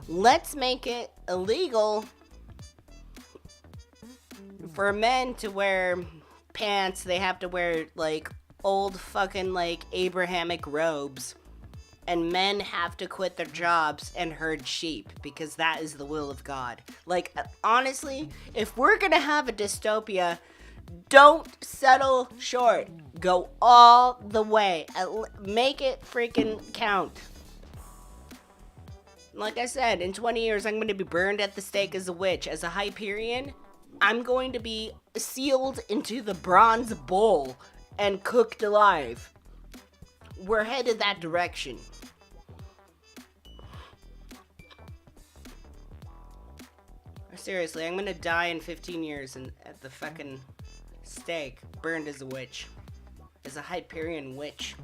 S1: Let's make it illegal for men to wear pants. They have to wear like old fucking like Abrahamic robes, and men have to quit their jobs and herd sheep because that is the will of God. Like, honestly, if we're gonna have a dystopia, don't settle short. Go all the way. Make it freaking count. Like I said, in 20 years, I'm going to be burned at the stake as a witch. As a Hyperion, I'm going to be sealed into the bronze bowl and cooked alive. We're headed that direction. Seriously, I'm going to die in 15 years at the fucking stake, burned as a witch. As a Hyperion witch.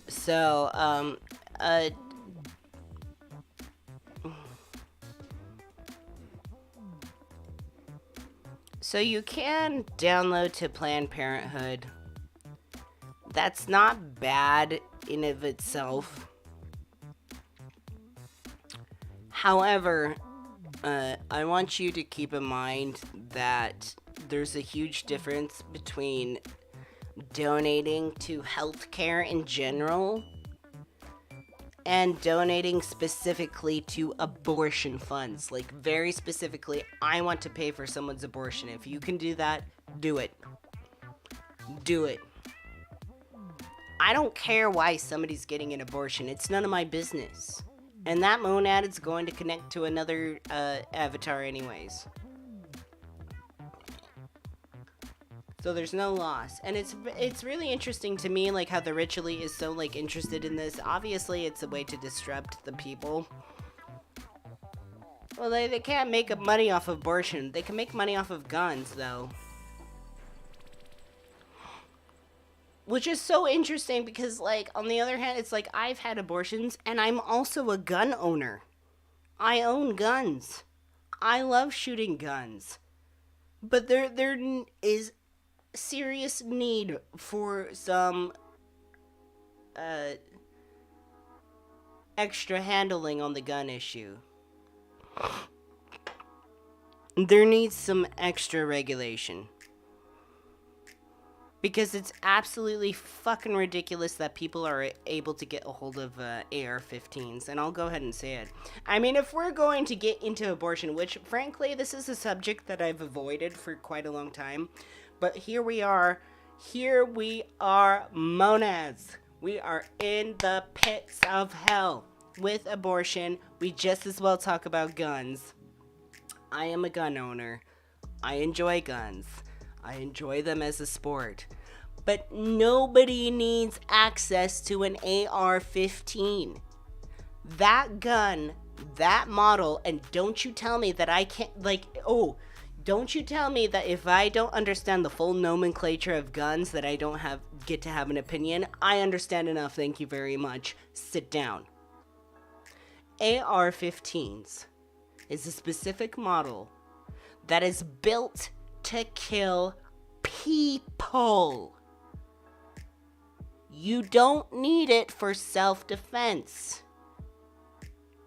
S1: So, so you can download to Planned Parenthood. That's not bad in of itself. However, I want you to keep in mind that there's a huge difference between donating to healthcare in general and donating specifically to abortion funds. Like, very specifically, I want to pay for someone's abortion. If you can do that, do it. Do it. I don't care why somebody's getting an abortion. It's none of my business. And that monad is going to connect to another avatar anyways. So there's no loss. And it's really interesting to me, like, how the ritually is so, like, interested in this. Obviously, it's a way to disrupt the people. Well, they can't make money off of abortion. They can make money off of guns, though. Which is so interesting because, like, on the other hand, it's like I've had abortions and I'm also a gun owner. I own guns. I love shooting guns. But there is serious need for some extra handling on the gun issue. There needs some extra regulation. Because it's absolutely fucking ridiculous that people are able to get a hold of AR-15s. And I'll go ahead and say it. I mean, if we're going to get into abortion, which, frankly, this is a subject that I've avoided for quite a long time. But here we are. Here we are, monads. We are in the pits of hell with abortion. We just as well talk about guns. I am a gun owner. I enjoy guns. I enjoy them as a sport. But nobody needs access to an AR-15. That gun, that model, and don't you tell me that I can't, don't you tell me that if I don't understand the full nomenclature of guns that I don't get to have an opinion. I understand enough, thank you very much. Sit down. AR-15s is a specific model that is built to kill people. You don't need it for self-defense.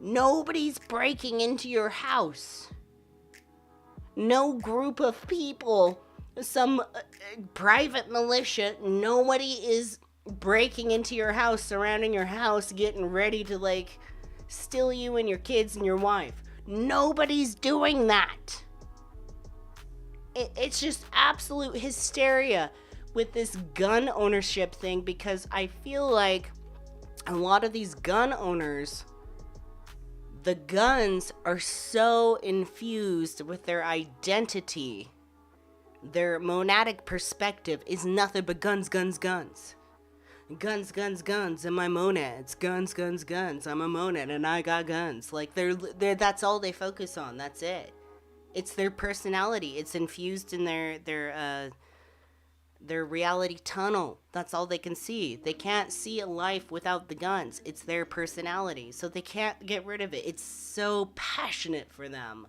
S1: Nobody's breaking into your house. No group of people, some private militia, nobody is breaking into your house, surrounding your house, getting ready to, like, steal you and your kids and your wife. Nobody's doing that. It's just absolute hysteria with this gun ownership thing, because I feel like a lot of these gun owners, the guns are so infused with their identity. Their monadic perspective is nothing but guns, guns, guns. Guns, guns, guns, and my monads. Guns, guns, guns. I'm a monad and I got guns. Like, they're that's all they focus on. That's it. It's their personality. It's infused in their reality tunnel. That's all they can see. They can't see a life without the guns. It's their personality. So they can't get rid of it. It's so passionate for them.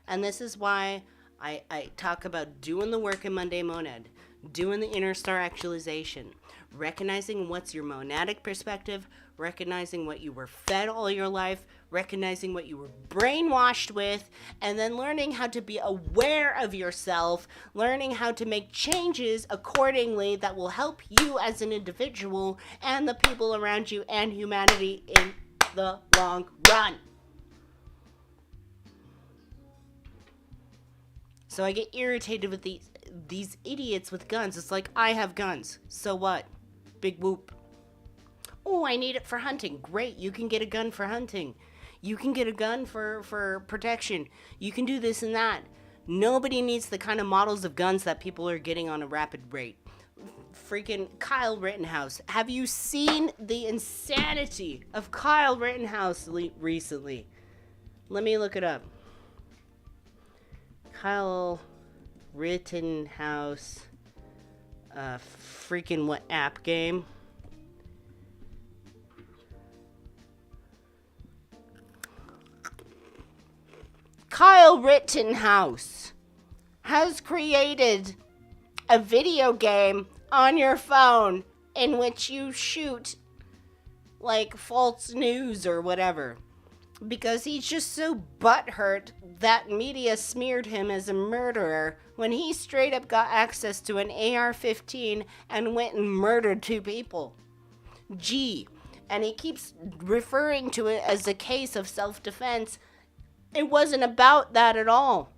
S1: And this is why I talk about doing the work in Monday Monad, doing the inner star actualization, recognizing what's your monadic perspective, recognizing what you were fed all your life, recognizing what you were brainwashed with, and then learning how to be aware of yourself, learning how to make changes accordingly that will help you as an individual and the people around you and humanity in the long run. So I get irritated with these idiots with guns. It's like, I have guns. So what? Big whoop. Oh, I need it for hunting. Great, you can get a gun for hunting. You can get a gun for protection. You can do this and that. Nobody needs the kind of models of guns that people are getting on a rapid rate. Freaking Kyle Rittenhouse. Have you seen the insanity of Kyle Rittenhouse recently? Let me look it up. Kyle Rittenhouse. Freaking what app game? Kyle Rittenhouse has created a video game on your phone in which you shoot, like, false news or whatever. Because he's just so butthurt that media smeared him as a murderer when he straight up got access to an AR-15 and went and murdered 2 people. Gee. And he keeps referring to it as a case of self-defense. It wasn't about that at all.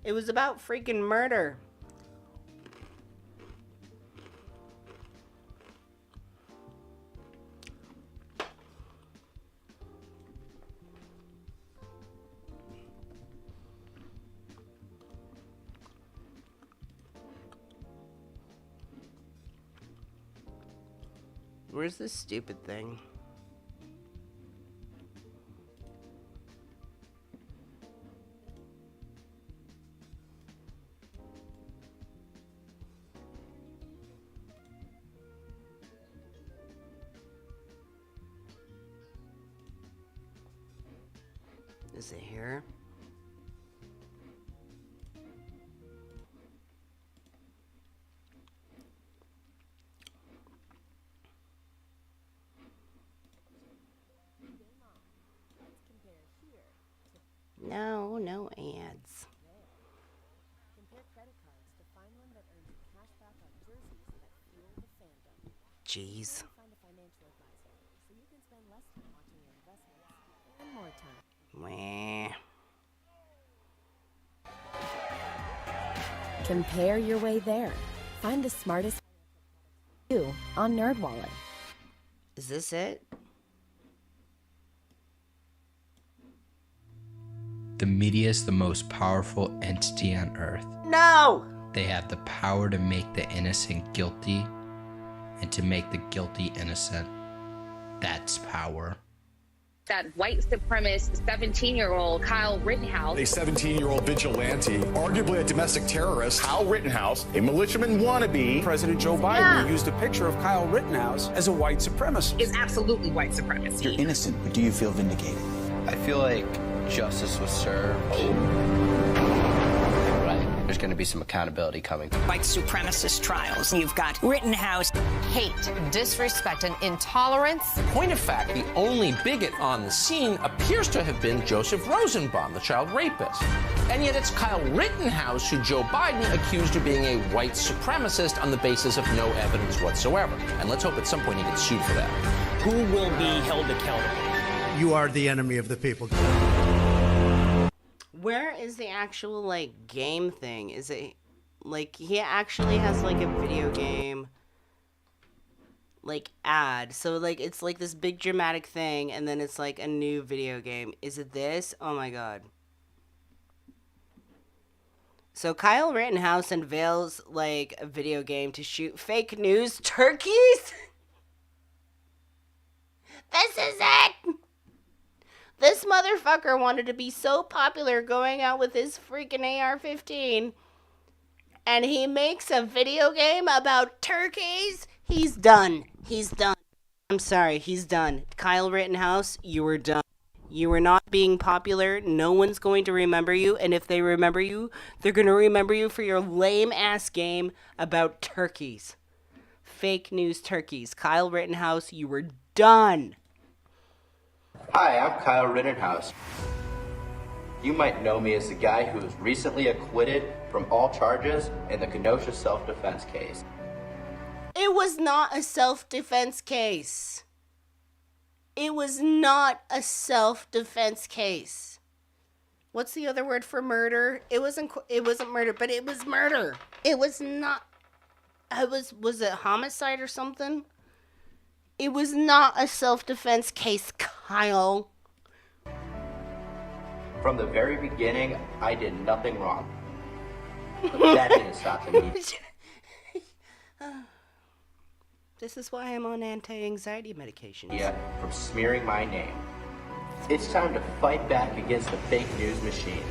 S1: It was about freaking murder. Where's this stupid thing? Is it here? No, no ads. Jeez. Meh.
S2: Compare your way there. Find the smartest you on NerdWallet.
S1: Is this it?
S3: The media is the most powerful entity on earth.
S1: No!
S3: They have the power to make the innocent guilty and to make the guilty innocent. That's power.
S4: That white supremacist 17-year-old Kyle Rittenhouse.
S5: A 17-year-old vigilante, arguably a domestic terrorist.
S6: Kyle Rittenhouse, a militiaman wannabe.
S7: President Joe Biden used a picture of Kyle Rittenhouse as a white supremacist.
S4: Is absolutely white supremacy.
S8: You're innocent, but do you feel vindicated?
S9: I feel like justice was served. Right. There's going to be some accountability coming.
S10: White supremacist trials. You've got Rittenhouse.
S11: Hate, disrespect, and intolerance.
S12: Point of fact, the only bigot on the scene appears to have been Joseph Rosenbaum, the child rapist. And yet it's Kyle Rittenhouse who Joe Biden accused of being a white supremacist on the basis of no evidence whatsoever. And let's hope at some point he gets sued for that.
S7: Who will be held accountable?
S13: You are the enemy of the people.
S1: Where is the actual, like, game thing? Is it, like, he actually has, like, a video game, like, ad. So, like, it's, like, this big dramatic thing, and then it's, like, a new video game. Is it this? Oh, my God. So, Kyle Rittenhouse unveils, like, a video game to shoot fake news turkeys? This is it! This motherfucker wanted to be so popular going out with his freaking AR-15, and he makes a video game about turkeys? He's done. He's done. I'm sorry, he's done. Kyle Rittenhouse, you were done. You were not being popular. No one's going to remember you, and if they remember you, they're going to remember you for your lame-ass game about turkeys. Fake news turkeys. Kyle Rittenhouse, you were done.
S9: Hi, I'm Kyle Rittenhouse. You might know me as the guy who was recently acquitted from all charges in the Kenosha self-defense case.
S1: It was not a self-defense case. It was not a self-defense case. What's the other word for murder? It wasn't murder, but it was murder. It was not. Was it homicide or something? It was not a self-defense case, Kyle.
S9: From the very beginning, I did nothing wrong. But that didn't stop the media.
S1: This is why I'm on anti-anxiety medication.
S9: Yeah, from smearing my name. It's time to fight back against the fake news machine.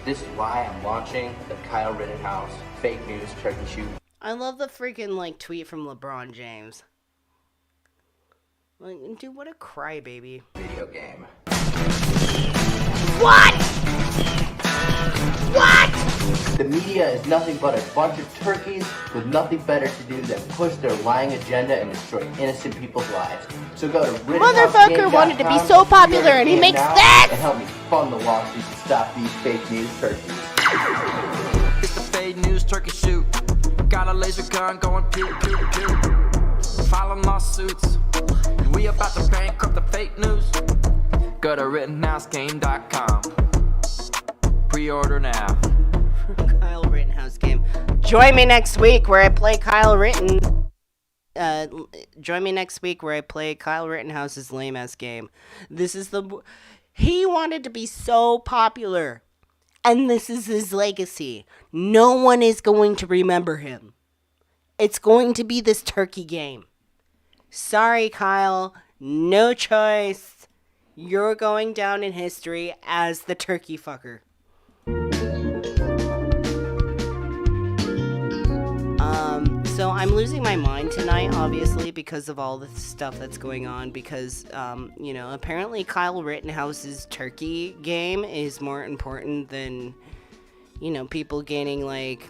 S9: This is why I'm launching the Kyle Rittenhouse fake news turkey shoot.
S1: I love the freaking, like, tweet from LeBron James. Like, dude, what a crybaby.
S9: Video game.
S1: What? What?
S9: The media media is nothing but a bunch of turkeys with nothing better to do than push their lying agenda and destroy innocent people's lives. So go to
S1: Motherfucker wanted to be so popular and he makes that!
S9: And help me fund the lawsuits to stop these fake news turkeys.
S14: It's the fake news turkey shoot. Got a laser gun going pew pew pew. Filing lawsuits. And we about to bankrupt the fake news. Go to RittenhouseGame.com. Pre-order now.
S1: Kyle Rittenhouse game. Join me next week where I play Kyle Rittenhouse's lame ass game. He wanted to be so popular, and this is his legacy. No one is going to remember him. It's going to be this turkey game. Sorry, Kyle. No choice. You're going down in history as the turkey fucker. So I'm losing my mind tonight, obviously, because of all the stuff that's going on, because, apparently Kyle Rittenhouse's turkey game is more important than, people gaining,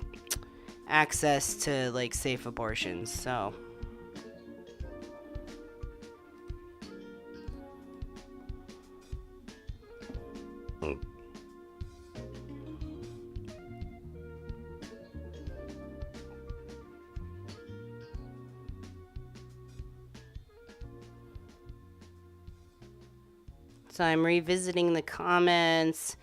S1: access to, safe abortions, so... So I'm revisiting the comments.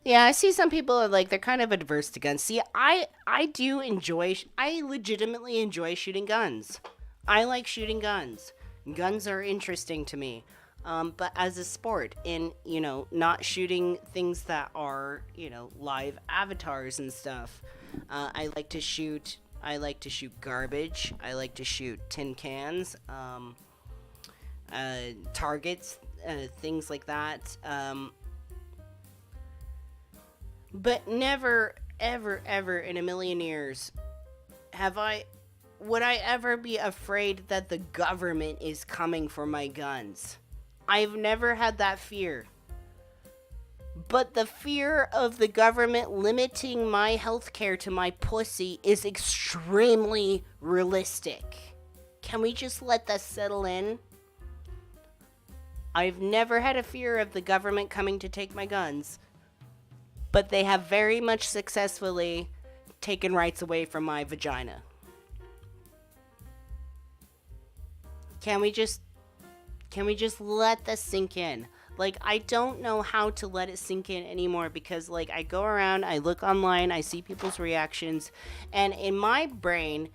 S1: Yeah, I see some people are they're kind of adverse to guns. See, I legitimately enjoy shooting guns. I like shooting guns. Guns are interesting to me. But as a sport, in, not shooting things that are, live avatars and stuff. I like to shoot garbage. I like to shoot tin cans, targets, things like that. But never, ever, ever in a million years would I ever be afraid that the government is coming for my guns. I've never had that fear. But the fear of the government limiting my healthcare to my pussy is extremely realistic. Can we just let that settle in? I've never had a fear of the government coming to take my guns, but they have very much successfully taken rights away from my vagina. Can we just let this sink in? I don't know how to let it sink in anymore, because I go around, I look online, I see people's reactions, and in my brain,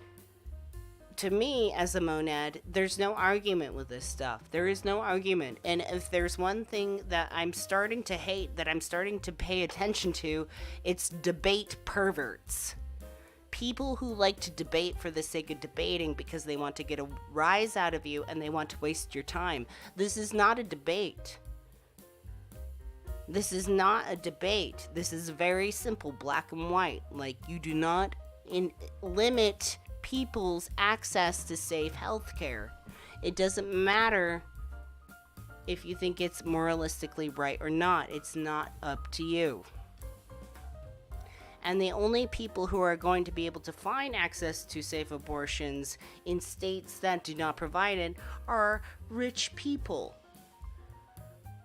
S1: to me, as a monad, there's no argument with this stuff. There is no argument. And if there's one thing that I'm starting to hate, that I'm starting to pay attention to, it's debate perverts. People who like to debate for the sake of debating because they want to get a rise out of you and they want to waste your time. This is not a debate. This is not a debate. This is very simple, black and white. You do not limit people's access to safe healthcare. It doesn't matter if you think it's moralistically right or not. It's not up to you. And the only people who are going to be able to find access to safe abortions in states that do not provide it are rich people.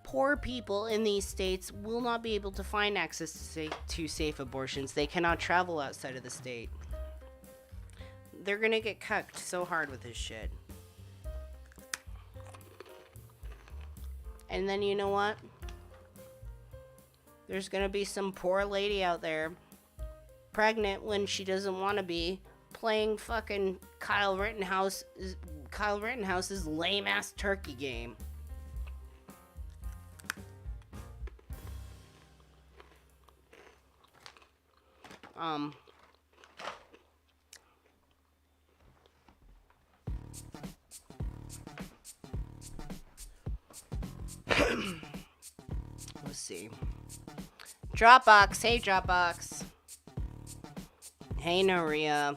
S1: Poor people in these states will not be able to find access to safe abortions. They cannot travel outside of the state. They're gonna get cucked so hard with this shit. And then you know what? There's gonna be some poor lady out there, pregnant when she doesn't want to be, playing fucking Kyle Rittenhouse's lame ass turkey game. Let's see. Dropbox. Hey, Dropbox. Hey, Noria.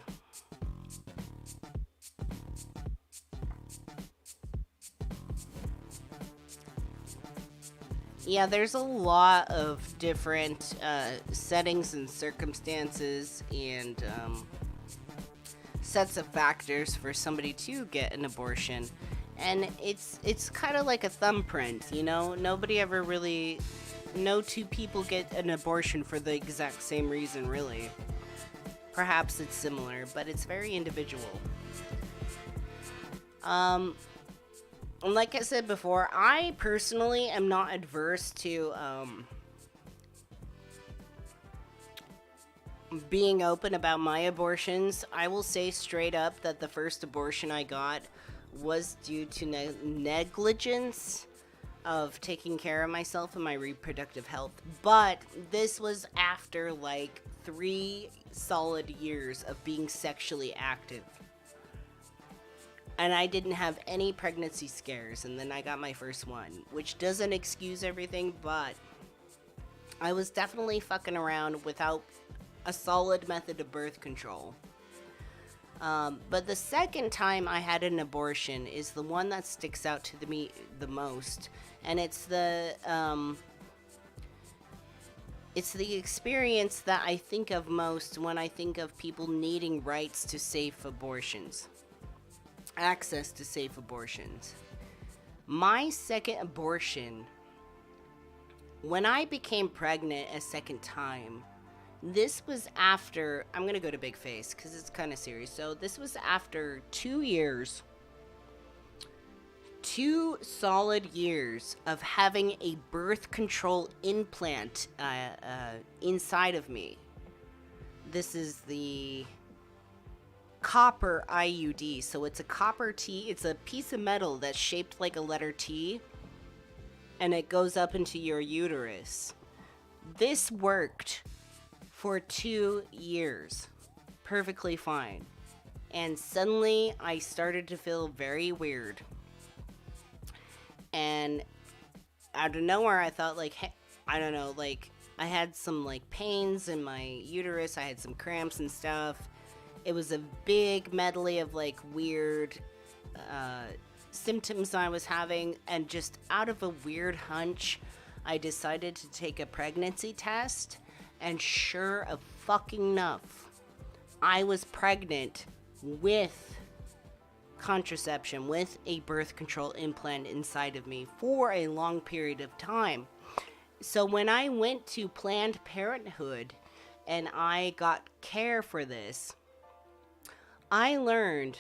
S1: Yeah, there's a lot of different settings and circumstances and sets of factors for somebody to get an abortion. And it's kind of like a thumbprint, you know? Nobody ever really... No two people get an abortion for the exact same reason, really. Perhaps it's similar, but it's very individual. And like I said before, I personally am not adverse to being open about my abortions. I will say straight up that the first abortion I got was due to negligence of taking care of myself and my reproductive health. But this was after like 3 solid years of being sexually active. And I didn't have any pregnancy scares, and then I got my first one, which doesn't excuse everything, but I was definitely fucking around without a solid method of birth control. But the second time I had an abortion is the one that sticks out to me the most, and it's the experience that I think of most when I think of people needing rights to safe abortions. Access to safe abortions. My second abortion, when I became pregnant a second time, this was after, I'm going to go to big face because it's kind of serious. So this was after 2 years, 2 solid years of having a birth control implant inside of me. This is the copper IUD. So it's a copper T. It's a piece of metal that's shaped like a letter T, and it goes up into your uterus. This worked for 2 years perfectly fine, and suddenly I started to feel very weird, and out of nowhere I thought, like, hey, I don't know, like I had some like pains in my uterus, I had some cramps and stuff. It was a big medley of like weird symptoms I was having, and just out of a weird hunch, I decided to take a pregnancy test, and sure of fucking enough, I was pregnant with contraception, with a birth control implant inside of me for a long period of time. So when I went to Planned Parenthood and I got care for this, I learned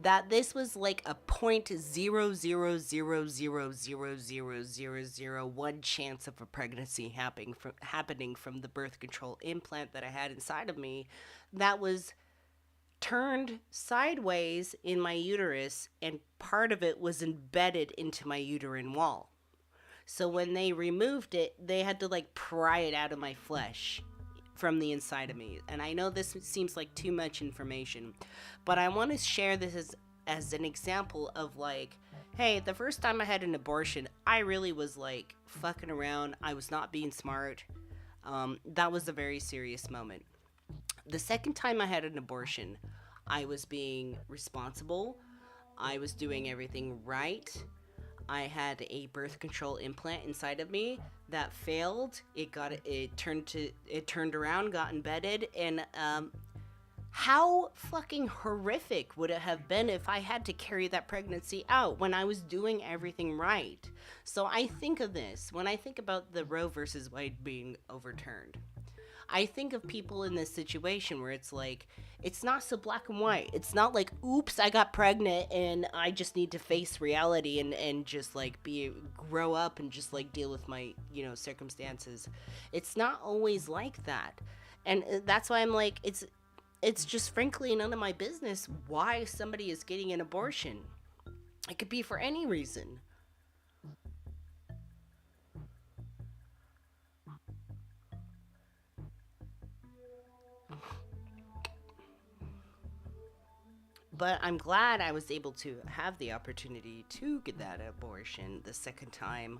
S1: that this was like a 0.000000001 chance of a pregnancy happening from the birth control implant that I had inside of me that was turned sideways in my uterus, and part of it was embedded into my uterine wall. So when they removed it, they had to like pry it out of my flesh from the inside of me. And I know this seems like too much information, but I want to share this as an example of like, hey, the first time I had an abortion, I really was like fucking around. I was not being smart. That was a very serious moment. The second time I had an abortion, I was being responsible. I was doing everything right. I had a birth control implant inside of me that failed. It turned around, got embedded, and how fucking horrific would it have been if I had to carry that pregnancy out when I was doing everything right? So I think of this when I think about the Roe versus Wade being overturned. I think of people in this situation where it's like, it's not so black and white. It's not like, oops, I got pregnant and I just need to face reality and just like grow up and just like deal with my, circumstances. It's not always like that. And that's why I'm like, it's just frankly none of my business why somebody is getting an abortion. It could be for any reason. But I'm glad I was able to have the opportunity to get that abortion the second time.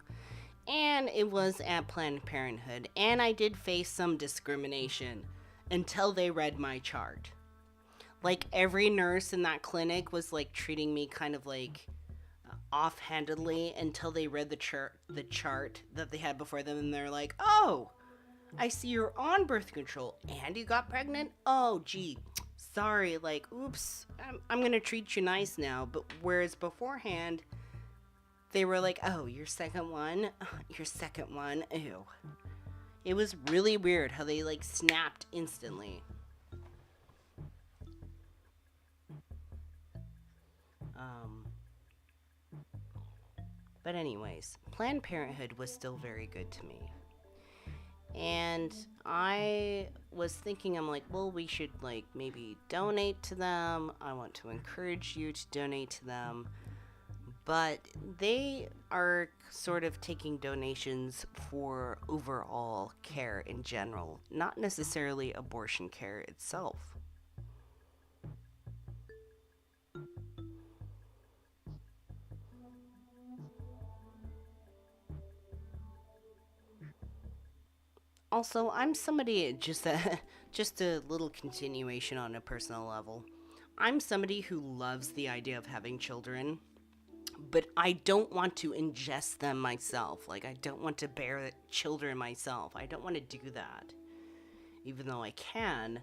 S1: And it was at Planned Parenthood. And I did face some discrimination until they read my chart. Like every nurse in that clinic was like treating me kind of like offhandedly until they read the chart that they had before them, and they're like, oh, I see you're on birth control and you got pregnant. Oh, gee, sorry, like, oops, I'm gonna treat you nice now. But whereas beforehand, they were like, oh, your second one, ew. It was really weird how they like snapped instantly. But anyways, Planned Parenthood was still very good to me. And I was thinking, I'm like, well, we should like maybe donate to them. I want to encourage you to donate to them. But they are sort of taking donations for overall care in general, not necessarily abortion care itself. Also, I'm somebody, just a little continuation on a personal level. I'm somebody who loves the idea of having children, but I don't want to ingest them myself. Like, I don't want to bear children myself. I don't want to do that. Even though I can,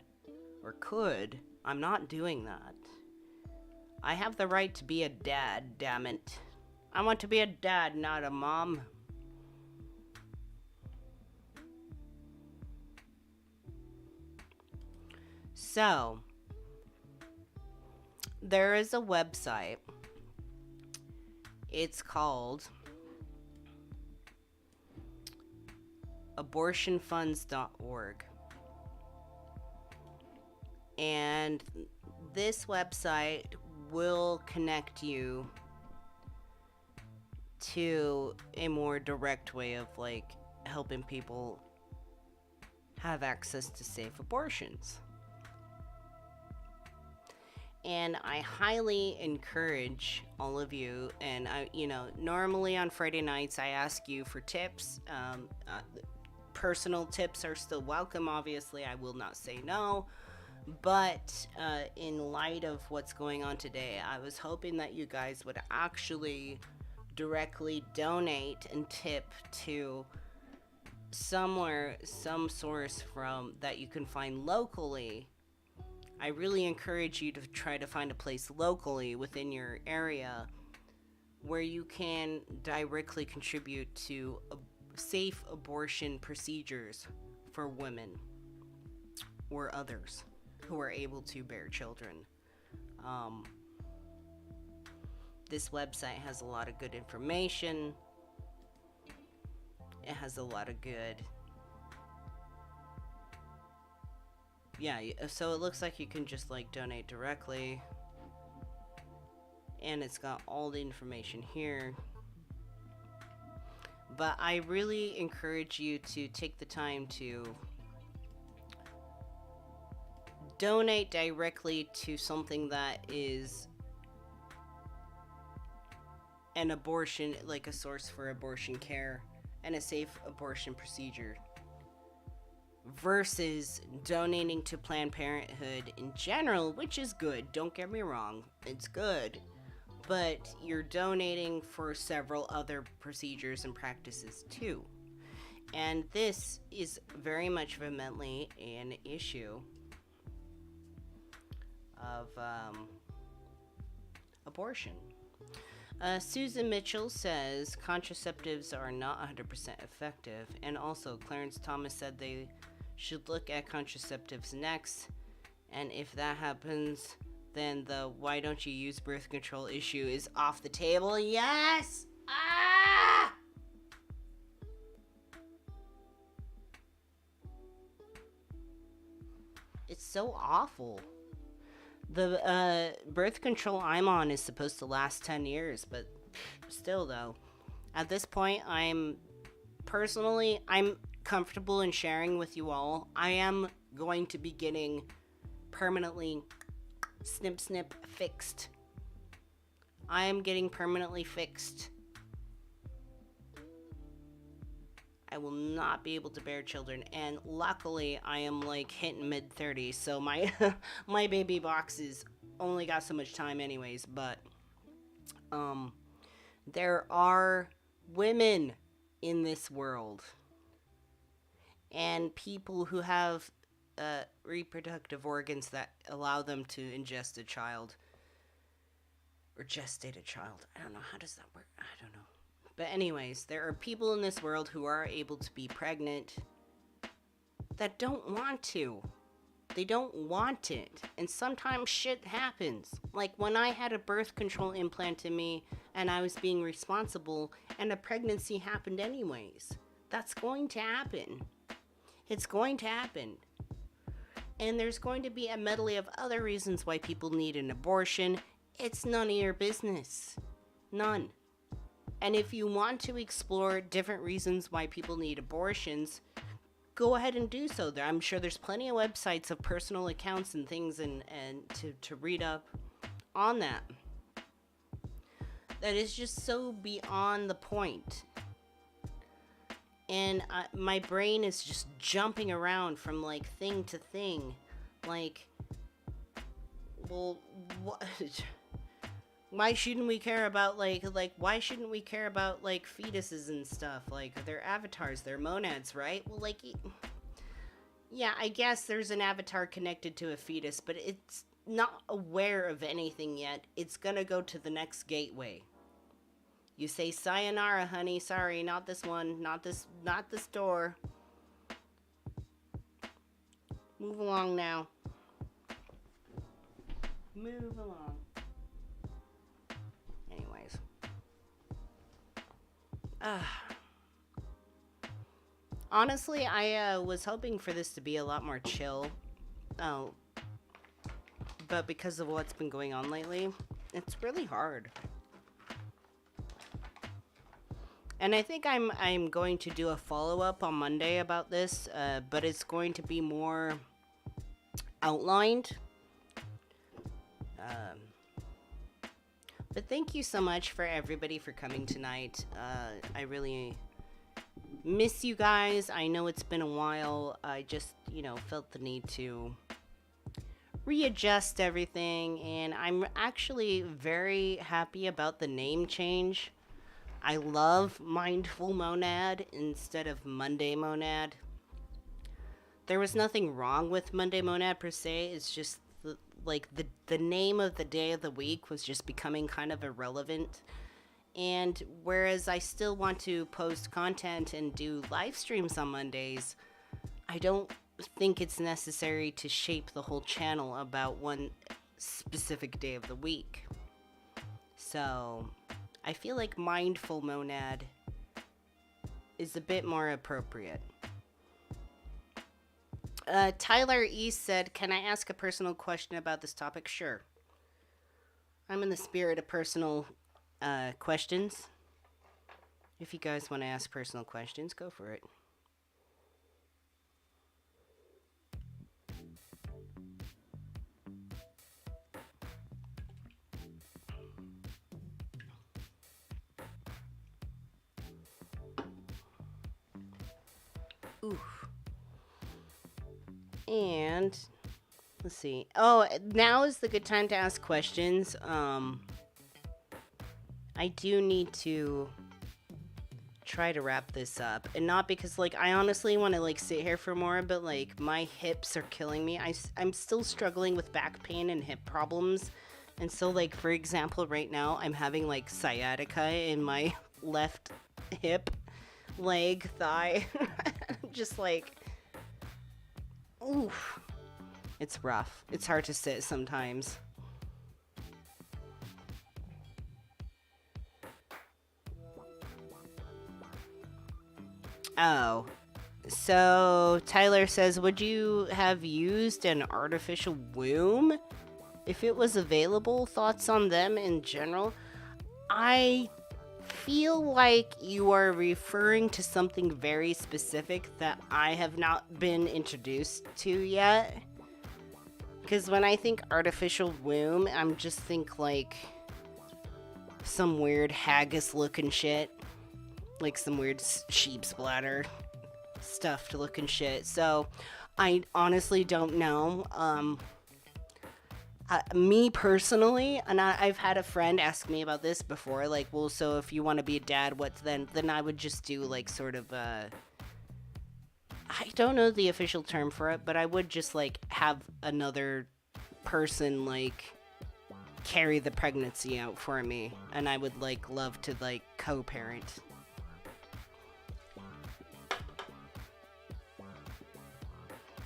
S1: or could, I'm not doing that. I have the right to be a dad, damn it. I want to be a dad, not a mom. So, there is a website. It's called abortionfunds.org. And this website will connect you to a more direct way of like helping people have access to safe abortions. And I highly encourage all of you, and normally on Friday nights I ask you for tips. Personal tips are still welcome, obviously, I will not say no. But in light of what's going on today, I was hoping that you guys would actually directly donate and tip to some source from that you can find locally. I really encourage you to try to find a place locally within your area where you can directly contribute to safe abortion procedures for women or others who are able to bear children. This website has a lot of good information. It has a lot of good... Yeah, so it looks like you can just like donate directly, and it's got all the information here. But I really encourage you to take the time to donate directly to something that is an abortion, like a source for abortion care and a safe abortion procedure, versus donating to Planned Parenthood in general, which is good, don't get me wrong, it's good, but you're donating for several other procedures and practices too. And this is very much vehemently an issue of abortion. Susan Mitchell says contraceptives are not 100% effective, and also Clarence Thomas said they should look at contraceptives next, and if that happens, then the why don't you use birth control issue is off the table. Yes! Ah! It's so awful. The birth control I'm on is supposed to last 10 years, but still though, at this point I'm comfortable in sharing with you all. I am going to be getting permanently snip fixed. I am getting permanently fixed. I will not be able to bear children, and luckily I am like hitting mid-30s, so my my baby box is only got so much time anyways. But There are women in this world and people who have reproductive organs that allow them to ingest a child or gestate a child. I don't know. How does that work? I don't know. But anyways, there are people in this world who are able to be pregnant that don't want to. They don't want it. And sometimes shit happens. Like when I had a birth control implant in me and I was being responsible and a pregnancy happened anyways. That's going to happen. It's going to happen. And there's going to be a medley of other reasons why people need an abortion. It's none of your business. None. And if you want to explore different reasons why people need abortions, go ahead and do so. I'm sure there's plenty of websites of personal accounts and things and to read up on that. That is just so beyond the point. And my brain is just jumping around from like thing to thing. Like, well, what? Why shouldn't we care about like why shouldn't we care about like fetuses and stuff? Like they're avatars, they're monads, right? Well, like, yeah, I guess there's an avatar connected to a fetus, but it's not aware of anything yet. It's gonna go to the next gateway. You say sayonara, honey. Sorry, not this one, not this door. Move along now. Move along. Anyways. Honestly, I was hoping for this to be a lot more chill. Oh. But because of what's been going on lately, it's really hard. And I think I'm going to do a follow-up on Monday about this, but it's going to be more outlined. But thank you so much for everybody for coming tonight. I really miss you guys. I know it's been a while. I just, felt the need to readjust everything, and I'm actually very happy about the name change. I love Mindful Monad instead of Monday Monad. There was nothing wrong with Monday Monad per se. It's just the name of the day of the week was just becoming kind of irrelevant. And whereas I still want to post content and do live streams on Mondays, I don't think it's necessary to shape the whole channel about one specific day of the week. So I feel like Mindful Monad is a bit more appropriate. Tyler East said, can I ask a personal question about this topic? Sure. I'm in the spirit of personal questions. If you guys want to ask personal questions, go for it. Oof. And let's see. Oh, now is the good time to ask questions. I do need to try to wrap this up, and not because I honestly want to sit here for more, but my hips are killing me. I'm still struggling with back pain and hip problems, and so for example, right now I'm having sciatica in my left hip, leg, thigh. Just oof. It's rough. It's hard to sit sometimes. Oh. So, Tyler says, would you have used an artificial womb if it was available? Thoughts on them in general? I feel like you are referring to something very specific that I have not been introduced to yet. Because when I think artificial womb, I'm just think some weird haggis looking shit. Some weird sheep's bladder stuffed looking shit. So I honestly don't know. me personally, and I've had a friend ask me about this before, like, well, so if you want to be a dad, what's then I would just do, like, sort of, I don't know the official term for it, but I would just, like, have another person, like, carry the pregnancy out for me, and I would, like, love to, like, co-parent.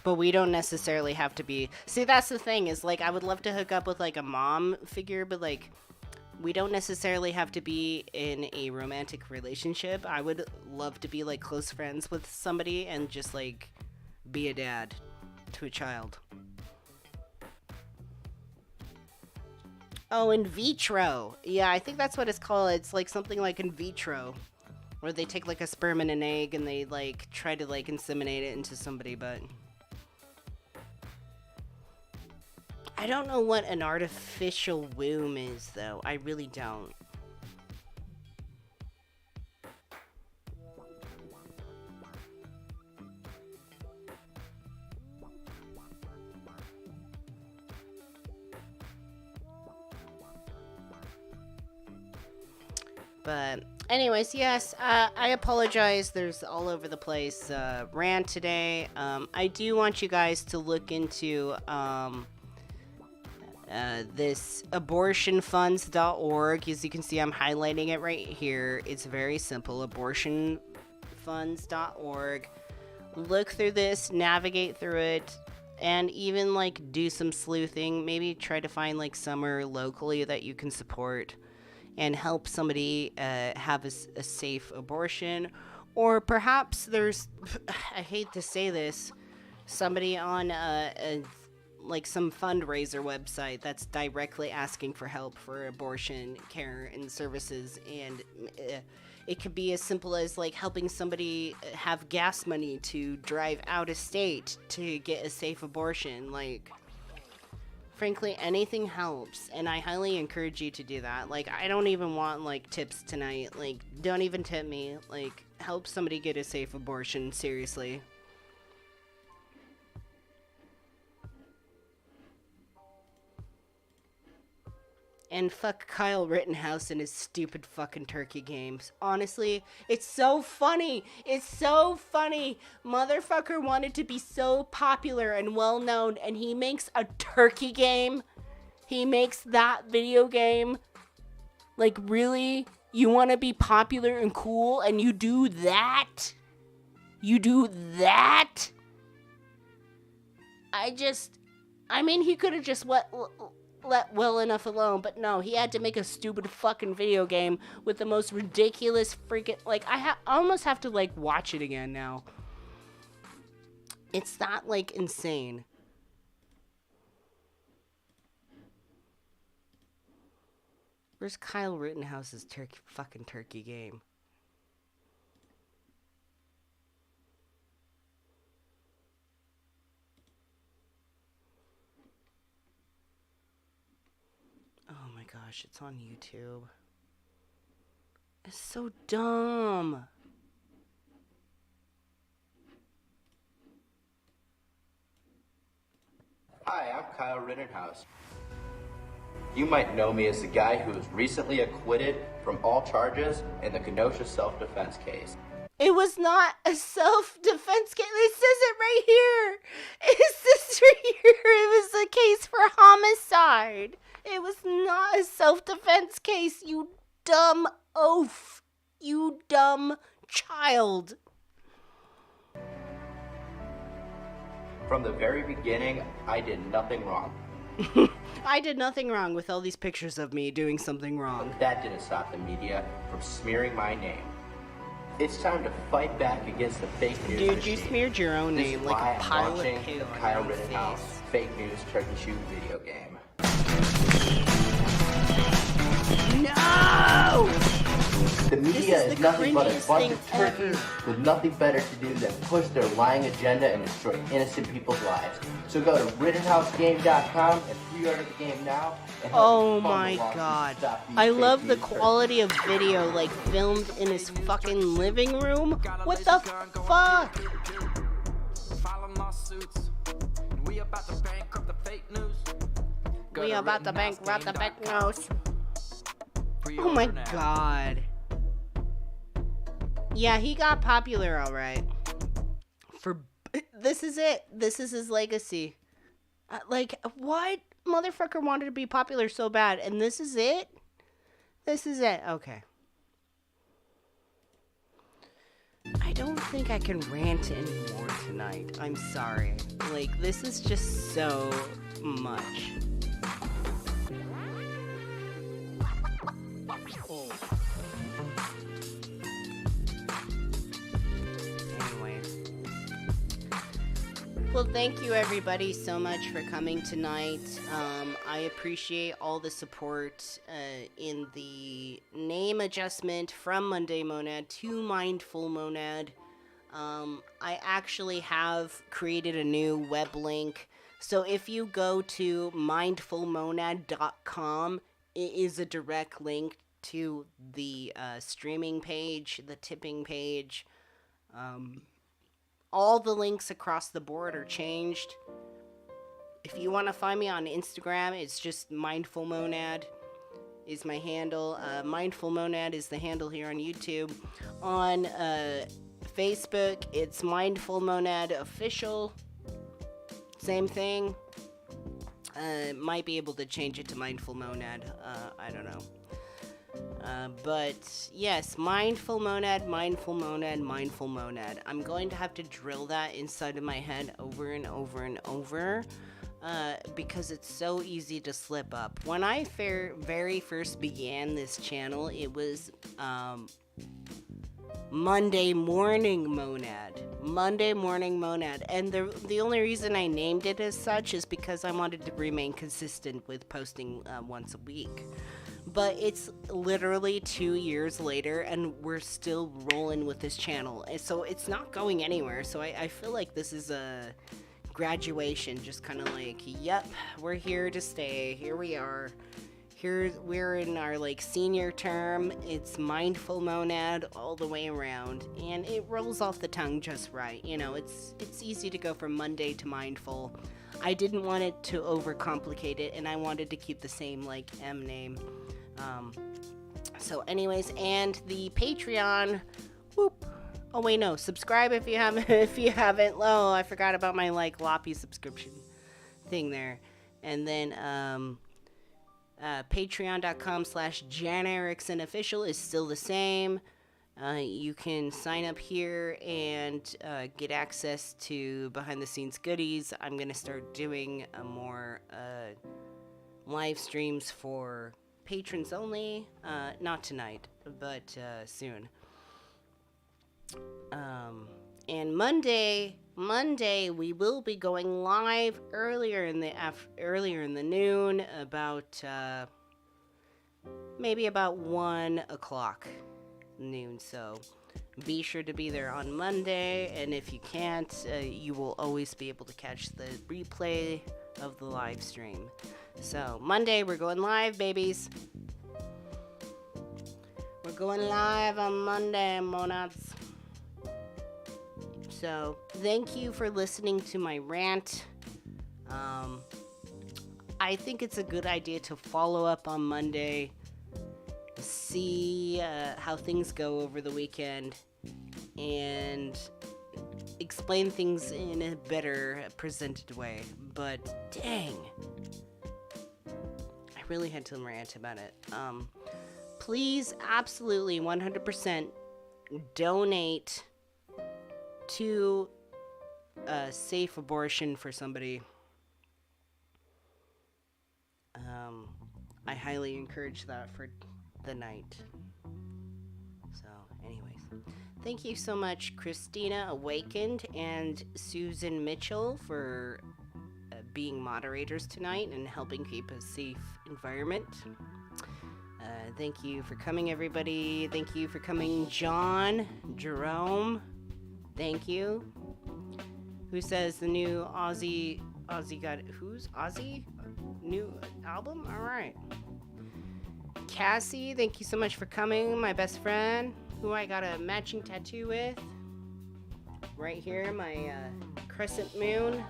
S1: But we don't necessarily have to be... See, that's the thing, is, like, I would love to hook up with, like, a mom figure, but, like, we don't necessarily have to be in a romantic relationship. I would love to be, like, close friends with somebody and just, like, be a dad to a child. Oh, in vitro. Yeah, I think that's what it's called. It's, like, something like in vitro, where they take, like, a sperm and an egg and they, like, try to, like, inseminate it into somebody, but... I don't know what an artificial womb is, though. I really don't. But anyways, yes, I apologize. There's all over the place rant today. I do want you guys to look into... this abortionfunds.org. As you can see, I'm highlighting it right here. It's very simple, abortionfunds.org. Look through this, navigate through it, and even like do some sleuthing. Maybe try to find like somewhere locally that you can support and help somebody have a safe abortion. Or perhaps there's, I hate to say this, somebody on like some fundraiser website that's directly asking for help for abortion care and services, and it could be as simple as like helping somebody have gas money to drive out of state to get a safe abortion. Like, frankly, anything helps, and I highly encourage you to do that. Like, I don't even want like tips tonight. Like, don't even tip me. Like, help somebody get a safe abortion, seriously. And fuck Kyle Rittenhouse and his stupid fucking turkey games. Honestly, it's so funny. It's so funny. Motherfucker wanted to be so popular and well known, and he makes a turkey game. He makes that video game. Like, really? You want to be popular and cool, and you do that? You do that? I mean, he could have just let well enough alone, but no, he had to make a stupid fucking video game with the most ridiculous freaking, like, I almost have to like watch it again now. It's that like insane. Where's Kyle Rittenhouse's fucking turkey game? Oh my gosh, it's on YouTube. It's so dumb.
S9: Hi, I'm Kyle Rittenhouse. You might know me as the guy who was recently acquitted from all charges in the Kenosha self-defense case.
S1: It was not a self-defense case. It says it right here. It says right here. It was a case for homicide. It was not a self-defense case, you dumb oaf. You dumb child.
S9: From the very beginning, I did nothing wrong.
S1: I did nothing wrong with all these pictures of me doing something wrong.
S9: But that didn't stop the media from smearing my name. It's time to fight back against the fake news
S1: Dude,
S9: machine.
S1: you smeared your own name like a pile of poo
S9: the
S1: on
S9: Kyle
S1: your
S9: Rittenhouse
S1: face.
S9: fake news turkey shoot video game.
S1: No!
S9: The media is nothing but a
S1: cringiest
S9: bunch
S1: thing
S9: of turkeys with nothing better to do than push their lying agenda and destroy innocent people's lives. So go to RittenhouseGame.com and pre-order the game now. And
S1: Oh my god. I love the quality of video, like, filmed in his fucking living room. What the fuck? We about to bankrupt the banknotes. Oh my god. Yeah, he got popular, alright. This is it. This is his legacy. Like, what? Motherfucker wanted to be popular so bad, and this is it? This is it. Okay. I don't think I can rant anymore tonight. I'm sorry. Like, this is just so much. Well, thank you everybody so much for coming tonight. I appreciate all the support in the name adjustment from Monday Monad to Mindful Monad. I actually have created a new web link. So if you go to mindfulmonad.com, it is a direct link to the streaming page, the tipping page. All the links across the board are changed. If you want to find me on Instagram, it's just Mindful Monad is my handle. Mindful Monad is the handle here on YouTube. On Facebook, it's Mindful Monad Official. Same thing. Might be able to change it to Mindful Monad. I don't know. But yes, Mindful Monad, Mindful Monad, Mindful Monad. I'm going to have to drill that inside of my head over and over and over because it's so easy to slip up. When I very first began this channel, it was Monday Morning Monad. Monday Morning Monad. And the only reason I named it as such is because I wanted to remain consistent with posting once a week. But it's literally 2 years later, and we're still rolling with this channel. And so it's not going anywhere. So I feel like this is a graduation. Just kind of like, yep, we're here to stay. Here we are. Here we're in our like senior term. It's Mindful Monad all the way around. And it rolls off the tongue just right. You know, it's easy to go from Monday to Mindful. I didn't want it to overcomplicate it, and I wanted to keep the same like M name. So anyways, and the Patreon, whoop. Oh wait, no, subscribe if you haven't, Oh, I forgot about my like Loppy subscription thing there. And then, patreon.com/JanEricksonOfficial is still the same. You can sign up here and get access to behind the scenes goodies. I'm going to start doing more live streams for patrons only. Not tonight, but soon. And Monday we will be going live earlier in the noon, about maybe about 1 o'clock noon. So be sure to be there on Monday, and if you can't, you will always be able to catch the replay of the live stream. So Monday we're going live, babies. We're going live on Monday, monads. So thank you for listening to my rant. I think it's a good idea to follow up on Monday, see how things go over the weekend, and explain things in a better presented way. But dang, I really had to rant about it. Please, absolutely 100% donate to a safe abortion for somebody. I highly encourage that for the night. So anyways, thank you so much, Christina Awakened and Susan Mitchell, for being moderators tonight and helping keep a safe environment. Thank you for coming, everybody. Thank you for coming, John, Jerome. Thank you. Who says the new Ozzy got who's Ozzy? New album? All right. Cassie, thank you so much for coming, my best friend, who I got a matching tattoo with. Right here, my crescent moon.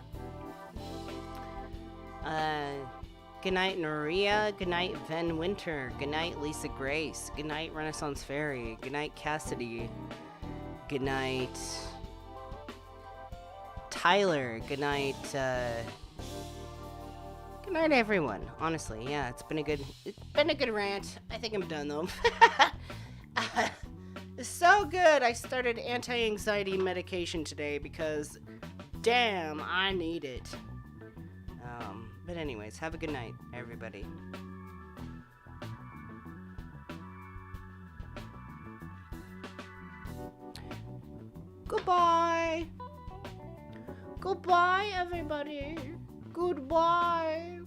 S1: Good night, Noria. Good night, Ven Winter. Good night, Lisa Grace. Good night, Renaissance Fairy. Good night, Cassidy. Good night, Tyler. Good night, good night, everyone. Honestly, yeah, it's been a good rant. I think I'm done though. It's so good. I started anti-anxiety medication today because, damn, I need it. But anyways, have a good night, everybody. Goodbye. Goodbye, everybody. Goodbye.